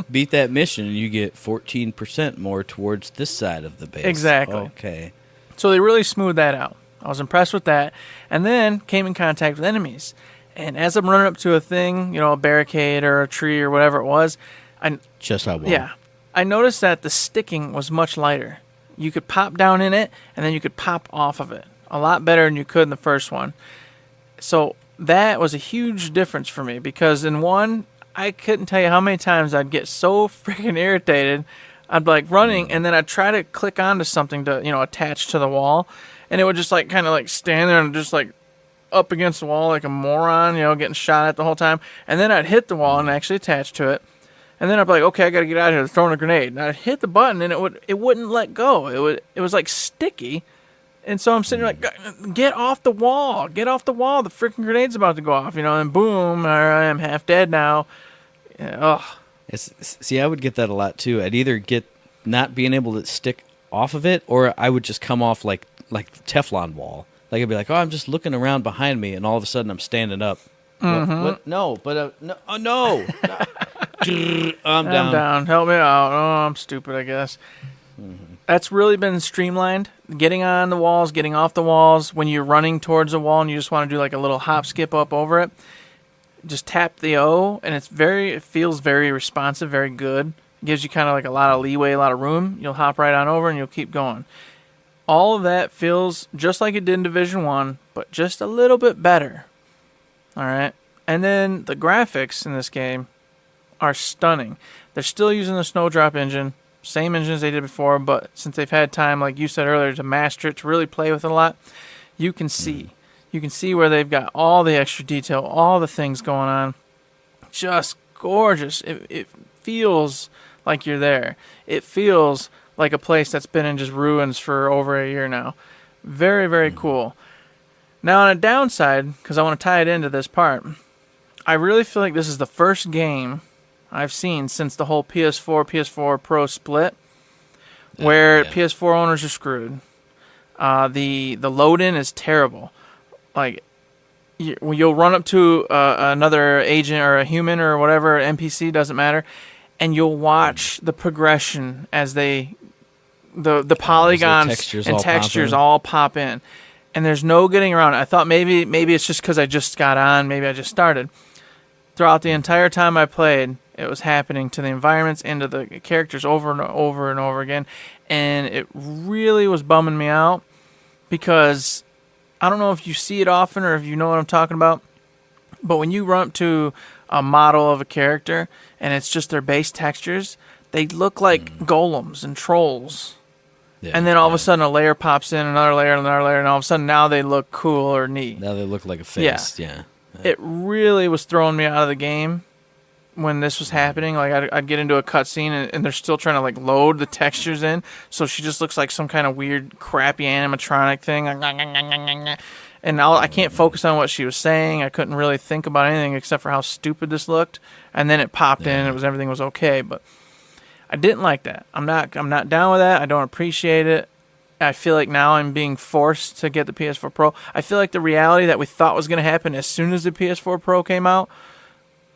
S2: Beat that mission and you get 14% more towards this side of the base.
S3: Exactly.
S2: Okay.
S3: So they really smoothed that out. I was impressed with that. And then came in contact with enemies. And as I'm running up to a thing, you know, a barricade or a tree or whatever it was, I noticed that the sticking was much lighter. You could pop down in it, and then you could pop off of it. A lot better than you could in the first one. So that was a huge difference for me, because in one, I couldn't tell you how many times I'd get so freaking irritated. I'd be like running, and then I'd try to click onto something to, you know, attach to the wall, and it would just like kind of like stand there and just like up against the wall like a moron, you know, getting shot at the whole time. And then I'd hit the wall and actually attach to it. And then I'd be like, okay, I got to get out of here. They're throwing a grenade. And I'd hit the button, and it wouldn't let go. It was like sticky. And so I'm sitting there like, get off the wall. Get off the wall. The freaking grenade's about to go off, you know, and boom, I am half dead now. Yeah,
S2: see, I would get that a lot too. I'd either get not being able to stick off of it, or I would just come off like Teflon wall. Like I'd be like, oh, I'm just looking around behind me, and all of a sudden I'm standing up.
S3: Mm-hmm.
S2: What? No, but no. Oh, no. I'm
S3: down. Help me out. Oh, I'm stupid, I guess. Mm-hmm. That's really been streamlined. Getting on the walls, getting off the walls. When you're running towards a wall and you just want to do like a little hop, skip up over it, just tap the O, and it feels very responsive, very good. It gives you kind of like a lot of leeway, a lot of room. You'll hop right on over and you'll keep going. All of that feels just like it did in Division 1, but just a little bit better. All right. And then the graphics in this game are stunning. They're still using the Snowdrop engine, same engine as they did before, but since they've had time, like you said earlier, to master it, to really play with it a lot, you can see. You can see where they've got all the extra detail, all the things going on. Just gorgeous. It feels like you're there. It feels like a place that's been in just ruins for over a year now. Very, very cool. Now, on a downside, because I want to tie it into this part, I really feel like this is the first game I've seen since the whole PS4 Pro split where PS4 owners are screwed. The load-in is terrible. Like, you'll run up to another agent or a human or whatever, NPC, doesn't matter, and you'll watch the progression as the polygons and textures all pop in. And there's no getting around it. I thought maybe it's just because I just got on, maybe I just started. Throughout the entire time I played, it was happening to the environments and to the characters over and over and over again. And it really was bumming me out because I don't know if you see it often or if you know what I'm talking about, but when you run up to a model of a character and it's just their base textures, they look like golems and trolls. Yeah, and then all of a sudden a layer pops in, another layer, and all of a sudden now they look cool or neat.
S2: Now they look like a face, yeah.
S3: It really was throwing me out of the game when this was happening. Like, I'd get into a cutscene and they're still trying to, like, load the textures in, so she just looks like some kind of weird, crappy animatronic thing. And I can't focus on what she was saying. I couldn't really think about anything except for how stupid this looked. And then it popped in and everything was okay, but I didn't like that. I'm not down with that. I don't appreciate it. I feel like now I'm being forced to get the PS4 Pro. I feel like the reality that we thought was going to happen as soon as the PS4 Pro came out,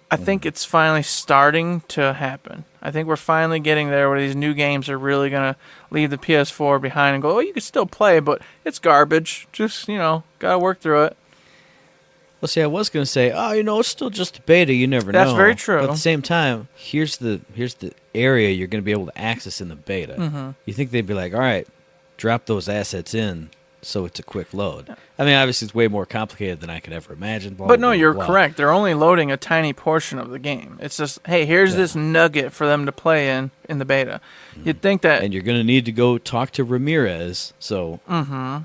S3: I think it's finally starting to happen. I think we're finally getting there where these new games are really going to leave the PS4 behind and go, oh, you can still play, but it's garbage. Just, got to work through it.
S2: Well, see, I was going to say, it's still just a beta. You never know.
S3: That's very true.
S2: But at the same time, here's the area you're going to be able to access in the beta. Mm-hmm. You think they'd be like, all right, drop those assets in so it's a quick load. Yeah. I mean, obviously, it's way more complicated than I could ever imagine.
S3: But no, you're correct. They're only loading a tiny portion of the game. It's just, hey, here's this nugget for them to play in the beta. Mm-hmm. You'd think that...
S2: And you're going to need to go talk to Ramirez. So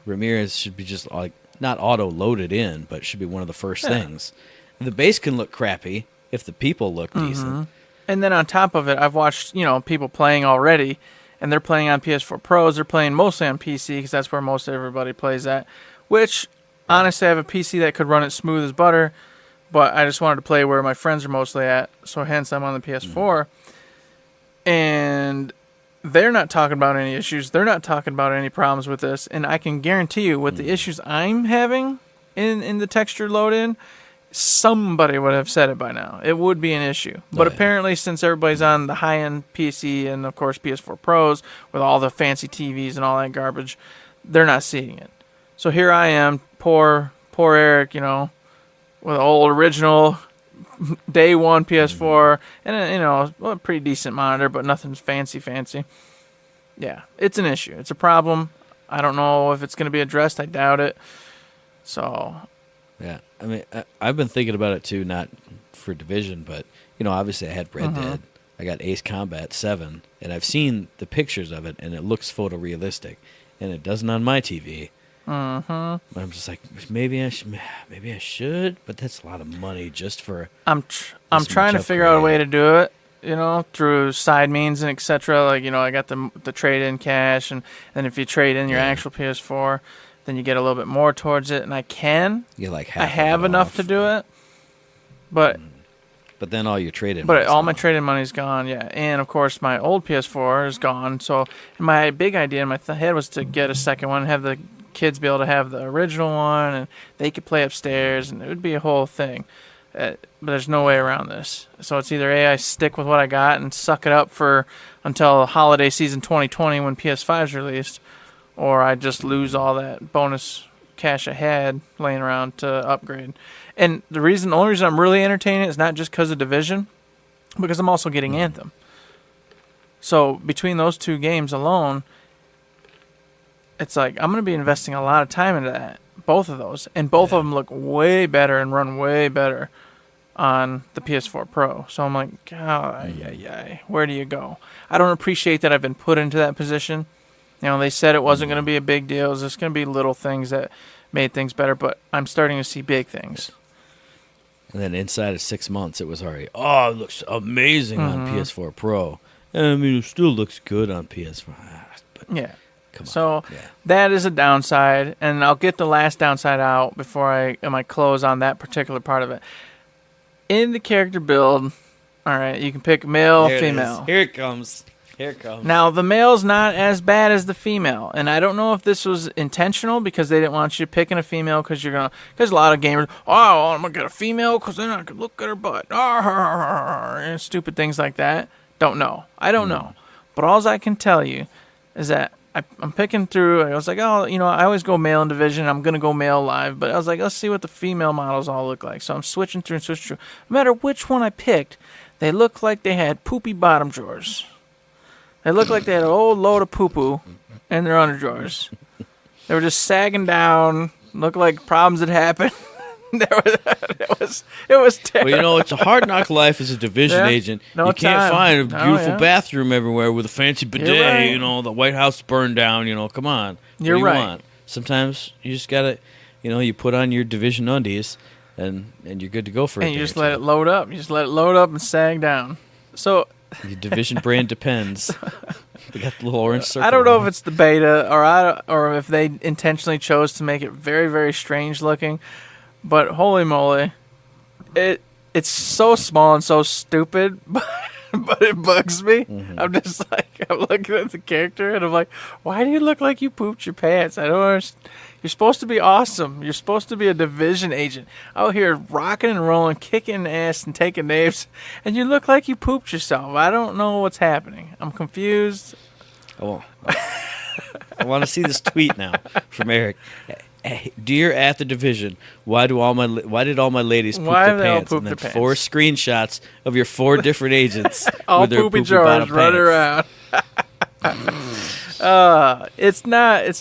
S2: Ramirez should be just like... not auto-loaded in, but should be one of the first things. The base can look crappy if the people look decent.
S3: And then on top of it, I've watched, people playing already, and they're playing on PS4 Pros. They're playing mostly on PC because that's where most everybody plays at, which, honestly, I have a PC that could run it smooth as butter, but I just wanted to play where my friends are mostly at, so hence I'm on the PS4. And... they're not talking about any issues. They're not talking about any problems with this. And I can guarantee you, with the issues I'm having in the texture load-in, somebody would have said it by now. It would be an issue. But apparently, since everybody's on the high-end PC and, of course, PS4 Pros with all the fancy TVs and all that garbage, they're not seeing it. So here I am, poor Eric, with an old original... day one PS4 and a pretty decent monitor, but nothing's fancy. Yeah, it's an issue. It's a problem. I don't know if it's going to be addressed. I doubt it. So,
S2: yeah, I mean, I've been thinking about it too, not for Division, but obviously I had Red Dead. I got Ace Combat 7, and I've seen the pictures of it, and it looks photorealistic, and it doesn't on my TV. But I'm just like, maybe I should, but that's a lot of money just for.
S3: I'm trying to figure out a way to do it, through side means and etc. Like, I got the trade-in cash, and then if you trade in your actual PS4, then you get a little bit more towards it, and I have enough to do it, but
S2: then all your trade-in.
S3: But all my trade-in money's gone, yeah, and of course my old PS4 is gone. So my big idea in my head was to get a second one, have the kids be able to have the original one, and they could play upstairs, and it would be a whole thing. But there's no way around this. So it's either I stick with what I got and suck it up until holiday season 2020 when PS5's released, or I just lose all that bonus cash I had laying around to upgrade. And the only reason I'm really entertaining it is not just because of Division, because I'm also getting Anthem. So between those two games alone, it's like I'm going to be investing a lot of time into that, both of those, and both of them look way better and run way better on the PS4 Pro. So I'm like, where do you go? I don't appreciate that I've been put into that position. You know, they said it wasn't going to be a big deal. It was just going to be little things that made things better, but I'm starting to see big things.
S2: And then inside of 6 months, it was already, it looks amazing on PS4 Pro. I mean, it still looks good on PS4. But
S3: Yeah.
S2: come on.
S3: So
S2: Yeah.
S3: that is a downside, and I'll get the last downside out before I close on that particular part of it. In the character build, all right, you can pick male,
S2: Here it
S3: female.
S2: is. Here it comes. Here it comes.
S3: Now, the male's not as bad as the female, and I don't know if this was intentional because they didn't want you picking a female because a lot of gamers, I'm going to get a female because then I can look at her butt, and stupid things like that. Don't know. I don't know. But all I can tell you is that I'm picking through, I was like, I always go male in Division, I'm going to go male live, but I was like, let's see what the female models all look like. So I'm switching through. No matter which one I picked, they looked like they had poopy bottom drawers. They looked like they had an old load of poo-poo in their underdrawers. They were just sagging down, looked like problems had happened. It was terrible.
S2: Well, it's a hard knock life as a Division agent.
S3: No
S2: you can't
S3: time.
S2: find a beautiful
S3: yeah.
S2: bathroom everywhere with a fancy bidet.
S3: Right.
S2: The White House burned down. Come on.
S3: You're
S2: what do
S3: right.
S2: you want? Sometimes you just gotta, you put on your Division undies, and you're good to go for it.
S3: And you just let it load up. You just let it load up and sag down. So
S2: the Division brand depends. They got the little orange circle.
S3: I don't know if it's the beta or if they intentionally chose to make it very, very strange looking. But holy moly, it's so small and so stupid, but it bugs me.
S2: Mm-hmm.
S3: I'm just like, I'm looking at the character and I'm like, why do you look like you pooped your pants? I don't understand. You're supposed to be awesome. You're supposed to be a Division agent out here rocking and rolling, kicking ass and taking names, and you look like you pooped yourself. I don't know what's happening. I'm confused.
S2: Oh, I want to see this tweet now from Eric. Dear at the Division, why did all my ladies poop
S3: Why
S2: their
S3: they all
S2: pants?
S3: poop
S2: And then
S3: their
S2: 4
S3: pants?
S2: screenshots of your 4 different agents
S3: All
S2: with their
S3: poopy
S2: poopy
S3: drawers
S2: bottom
S3: running
S2: pants.
S3: around. It's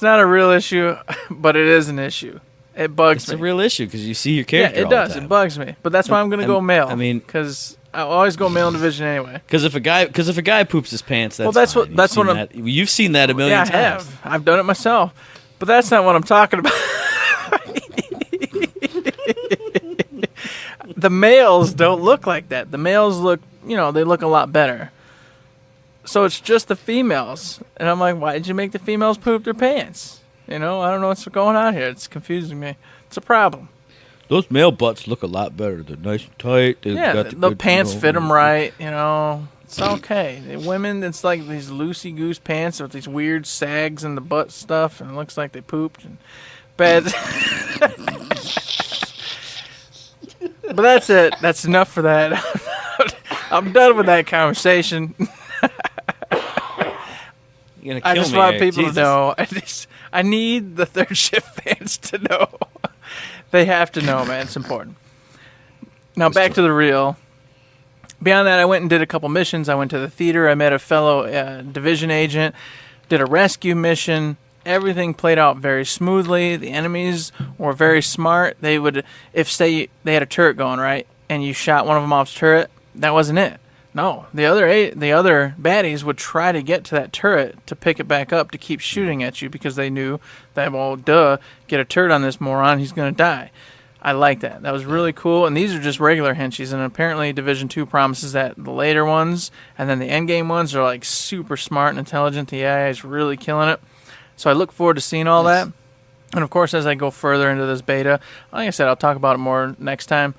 S3: not a real issue, but it is an issue. It bugs
S2: It's
S3: me.
S2: a real issue because you see your character.
S3: Yeah, it
S2: all the
S3: does.
S2: time.
S3: It bugs me. But that's why I'm going to go male.
S2: I mean,
S3: because I always go male in Division anyway.
S2: Because if a guy poops his pants, that's
S3: fine.
S2: fine. You've seen that a million
S3: I
S2: times.
S3: have. I've done it myself. But that's not what I'm talking about. The males don't look like that. The males look, they look a lot better. So it's just the females. And I'm like, why did you make the females poop their pants? I don't know what's going on here. It's confusing me. It's a problem.
S2: Those male butts look a lot better. They're nice and tight.
S3: The pants fit them right. It's okay. The women, it's like these loosey-goose pants with these weird sags in the butt stuff, and it looks like they pooped. And bad. But that's it. That's enough for that. I'm done with that conversation.
S2: You're gonna kill
S3: I just
S2: me,
S3: want
S2: Eric.
S3: people
S2: Jesus.
S3: to know. I need the Third Shift fans to know. They have to know, man. It's important. Now, back to the real. Beyond that, I went and did a couple missions. I went to the theater. I met a fellow Division agent. Did a rescue mission. Everything played out very smoothly. The enemies were very smart. They would, if say they had a turret going, right, and you shot one of them off the turret, that wasn't it. No, the other baddies would try to get to that turret to pick it back up to keep shooting at you because they knew that, get a turret on this moron, he's going to die. I like that. That was really cool. And these are just regular henchies. And apparently Division 2 promises that the later ones and then the endgame ones are like super smart and intelligent. The AI is really killing it. So I look forward to seeing all that. And of course, as I go further into this beta, like I said, I'll talk about it more next time.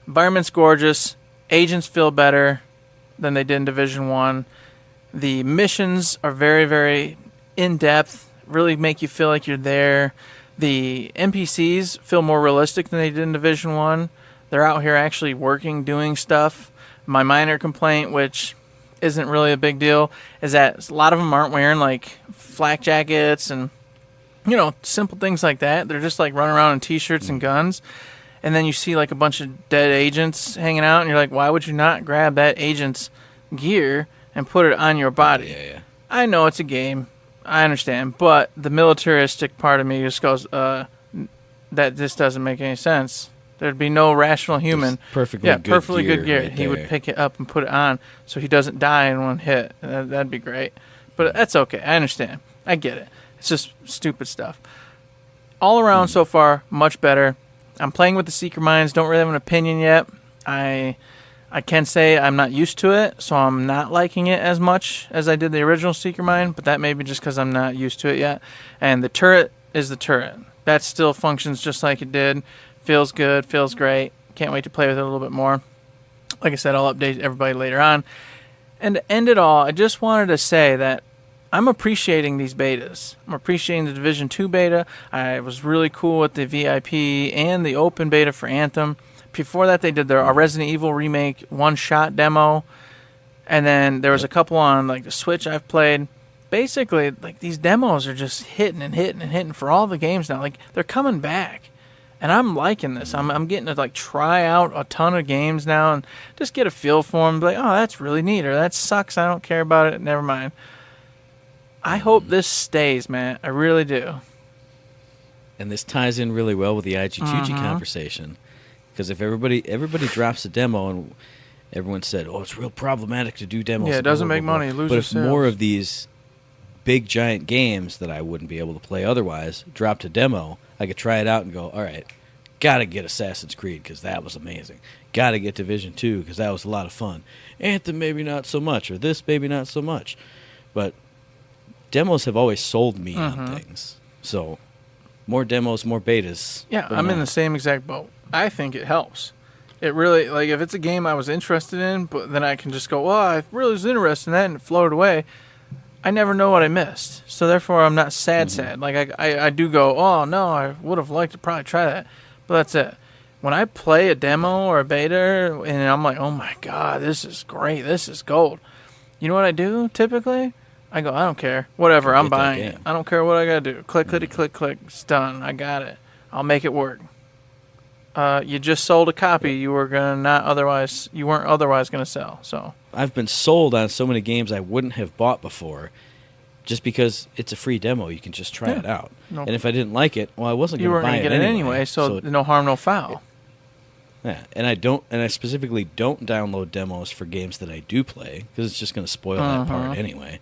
S3: Environment's gorgeous. Agents feel better than they did in Division 1. The missions are very, very in-depth, really make you feel like you're there. The NPCs feel more realistic than they did in Division 1. They're out here actually working, doing stuff. My minor complaint, which isn't really a big deal, is that a lot of them aren't wearing like flak jackets and, simple things like that. They're just like running around in t-shirts and guns. And then you see like a bunch of dead agents hanging out, and you're like, why would you not grab that agent's gear and put it on your body?
S2: Yeah.
S3: I know it's a game. I understand. But the militaristic part of me just goes, that this doesn't make any sense There'd be no rational human.
S2: Perfectly good gear. Right
S3: he would
S2: there.
S3: pick it up and put it on so he doesn't die in one hit. That'd be great. But that's okay. I understand. I get it. It's just stupid stuff. All around so far, much better. I'm playing with the Seeker Mines. Don't really have an opinion yet. I can say I'm not used to it, so I'm not liking it as much as I did the original Seeker Mine, but that may be just because I'm not used to it yet. And the turret is the turret. That still functions just like it did. Feels good, feels great. Can't wait to play with it a little bit more. Like I said, I'll update everybody later on. And to end it all, I just wanted to say that I'm appreciating these betas. I'm appreciating the Division 2 beta. I was really cool with the VIP and the open beta for Anthem. Before that, they did their Resident Evil Remake one-shot demo. And then there was a couple on like the Switch I've played. Basically, like these demos are just hitting and hitting and hitting for all the games now. Like they're coming back. And I'm liking this. I'm getting to like try out a ton of games now and just get a feel for them. Be like, oh, that's really neat, or that sucks. I don't care about it. Never mind. I hope this stays, man. I really do.
S2: And this ties in really well with the IG2G conversation, because if everybody drops a demo and everyone said, "Oh, it's real problematic to do demos,"
S3: yeah, it doesn't make money. Lose
S2: but if
S3: sales.
S2: more of these big giant games that I wouldn't be able to play otherwise dropped a demo, I could try it out and go, all right, gotta get Assassin's Creed because that was amazing. Gotta get Division 2 because that was a lot of fun. Anthem maybe not so much, or this maybe not so much. But demos have always sold me on things. So more demos, more betas.
S3: Yeah, I'm in the same exact boat. I think it helps. It really, like, if it's a game I was interested in, but then I can just go, well, I really was interested in that, and it floated away. I never know what I missed, so therefore I'm not sad. Like, I do go, oh, no, I would have liked to probably try that, but that's it. When I play a demo or a beta, and I'm like, oh my god, this is great, this is gold, you know what I do, typically? I go, I don't care, whatever, I'm buying it. I don't care what I gotta do. Click, click, click, click, it's done, I got it. I'll make it work. You just sold a copy you weren't otherwise gonna sell, so...
S2: I've been sold on so many games I wouldn't have bought before just because it's a free demo. You can just try it out. Nope. And if I didn't like it, well, I wasn't going to buy it anyway. You weren't going to get it anyway,
S3: so no harm, no foul.
S2: Yeah, and I specifically don't download demos for games that I do play because it's just going to spoil that part anyway.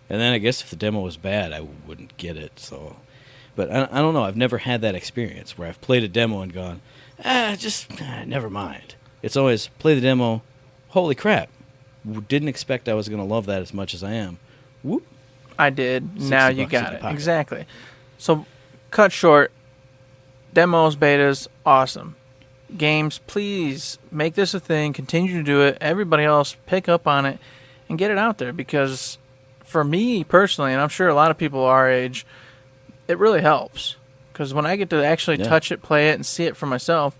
S2: And then I guess if the demo was bad, I wouldn't get it. So, but I don't know. I've never had that experience where I've played a demo and gone, never mind. It's always play the demo, holy crap. Didn't expect I was going to love that as much as I am. Whoop.
S3: I did. Now you got it. Exactly. So, cut short, demos, betas, awesome. Games, please make this a thing. Continue to do it. Everybody else, pick up on it and get it out there, because for me personally, and I'm sure a lot of people our age, it really helps. Because when I get to actually touch it, play it, and see it for myself,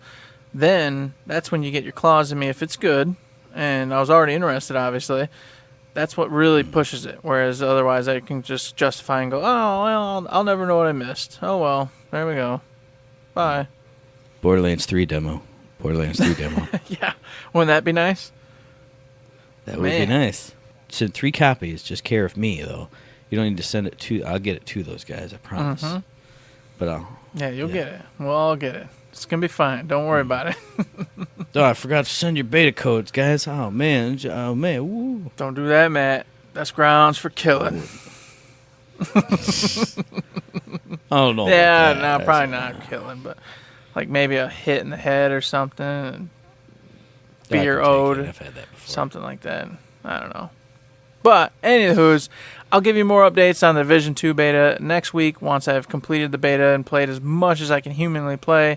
S3: then that's when you get your claws in me if it's good. And I was already interested, obviously. That's what really pushes it. Whereas otherwise I can just justify and go, oh, well, I'll never know what I missed. Oh, well, there we go. Bye.
S2: Borderlands 3 demo.
S3: Yeah. Wouldn't that be nice?
S2: That would be nice. Send 3 copies. Just care of me, though. You don't need to send it to... I'll get it to those guys, I promise. But I'll...
S3: Yeah, you'll get it. We'll all get it. It's going to be fine. Don't worry about it.
S2: Oh, I forgot to send your beta codes, guys. Oh, man. Woo.
S3: Don't do that, Matt. That's grounds for killing.
S2: I don't know.
S3: Yeah, no, probably not killing, but like maybe a hit in the head or something. Beer owed.
S2: I've had that before.
S3: Something like that. I don't know. But, anywho's, I'll give you more updates on the Division 2 beta next week once I've completed the beta and played as much as I can humanly play.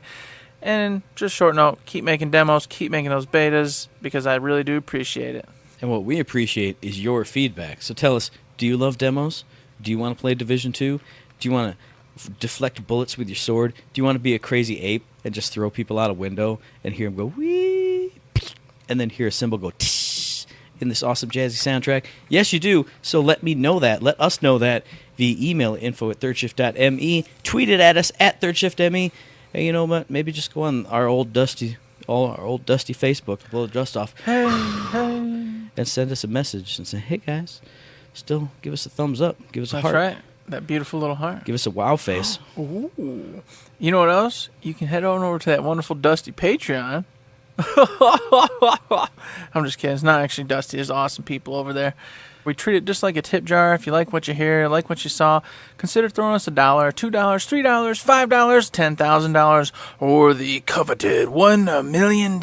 S3: And just short note, keep making demos, keep making those betas, because I really do appreciate it.
S2: And what we appreciate is your feedback. So tell us, do you love demos? Do you want to play Division 2? Do you want to deflect bullets with your sword? Do you want to be a crazy ape and just throw people out a window and hear them go, wee, and then hear a cymbal go, tsh, in this awesome jazzy soundtrack? Yes, you do. So let me know that. Let us know that via email at info@thirdshift.me. Tweet it at us at thirdshiftme. Hey, you know what? Maybe just go on our old dusty Facebook, blow the dust off, and send us a message and say, hey, guys, still give us a thumbs up. Give us a heart.
S3: That's right. That beautiful little heart.
S2: Give us a wow face.
S3: Ooh. You know what else? You can head on over to that wonderful Dusty Patreon. I'm just kidding. It's not actually Dusty. There's awesome people over there. We treat it just like a tip jar. If you like what you hear, like what you saw, consider throwing us $1, $2, $3, $5, $10,000, or the coveted $1 million,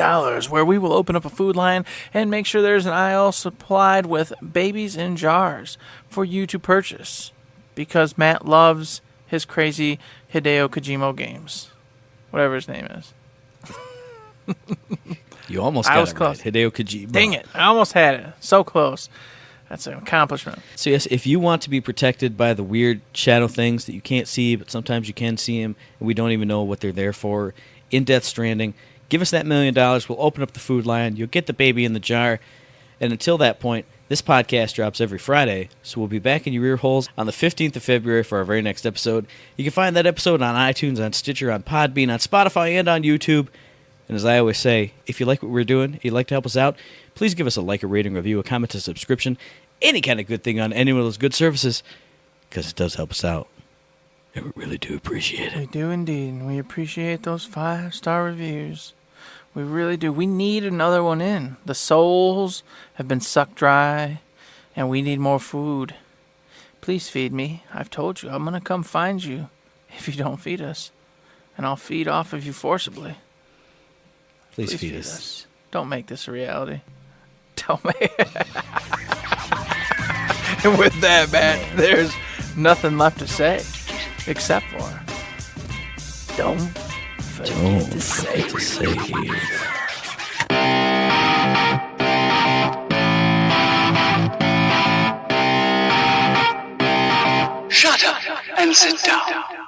S3: where we will open up a food line and make sure there's an aisle supplied with babies in jars for you to purchase. Because Matt loves his crazy Hideo Kojima games. Whatever his name is.
S2: You almost got it close. Right. Hideo Kojima.
S3: Dang it. I almost had it. So close. That's an accomplishment.
S2: So yes, if you want to be protected by the weird shadow things that you can't see, but sometimes you can see them, and we don't even know what they're there for, in Death Stranding, give us that $1 million. We'll open up the food line. You'll get the baby in the jar. And until that point, this podcast drops every Friday, so we'll be back in your ear holes on the 15th of February for our very next episode. You can find that episode on iTunes, on Stitcher, on Podbean, on Spotify, and on YouTube. And as I always say, if you like what we're doing, you'd like to help us out, please give us a like, a rating, review, a comment, a subscription, any kind of good thing on any one of those good services, because it does help us out. And we really do appreciate it.
S3: We do indeed. We appreciate those 5-star reviews. We really do. We need another one in. The souls have been sucked dry, and we need more food. Please feed me. I've told you, I'm going to come find you if you don't feed us. And I'll feed off of you forcibly.
S2: Please feed us.
S3: Don't make this a reality. Don't make it. And with that, Matt, there's nothing left to say except for don't forget to save.
S1: Shut up and sit down.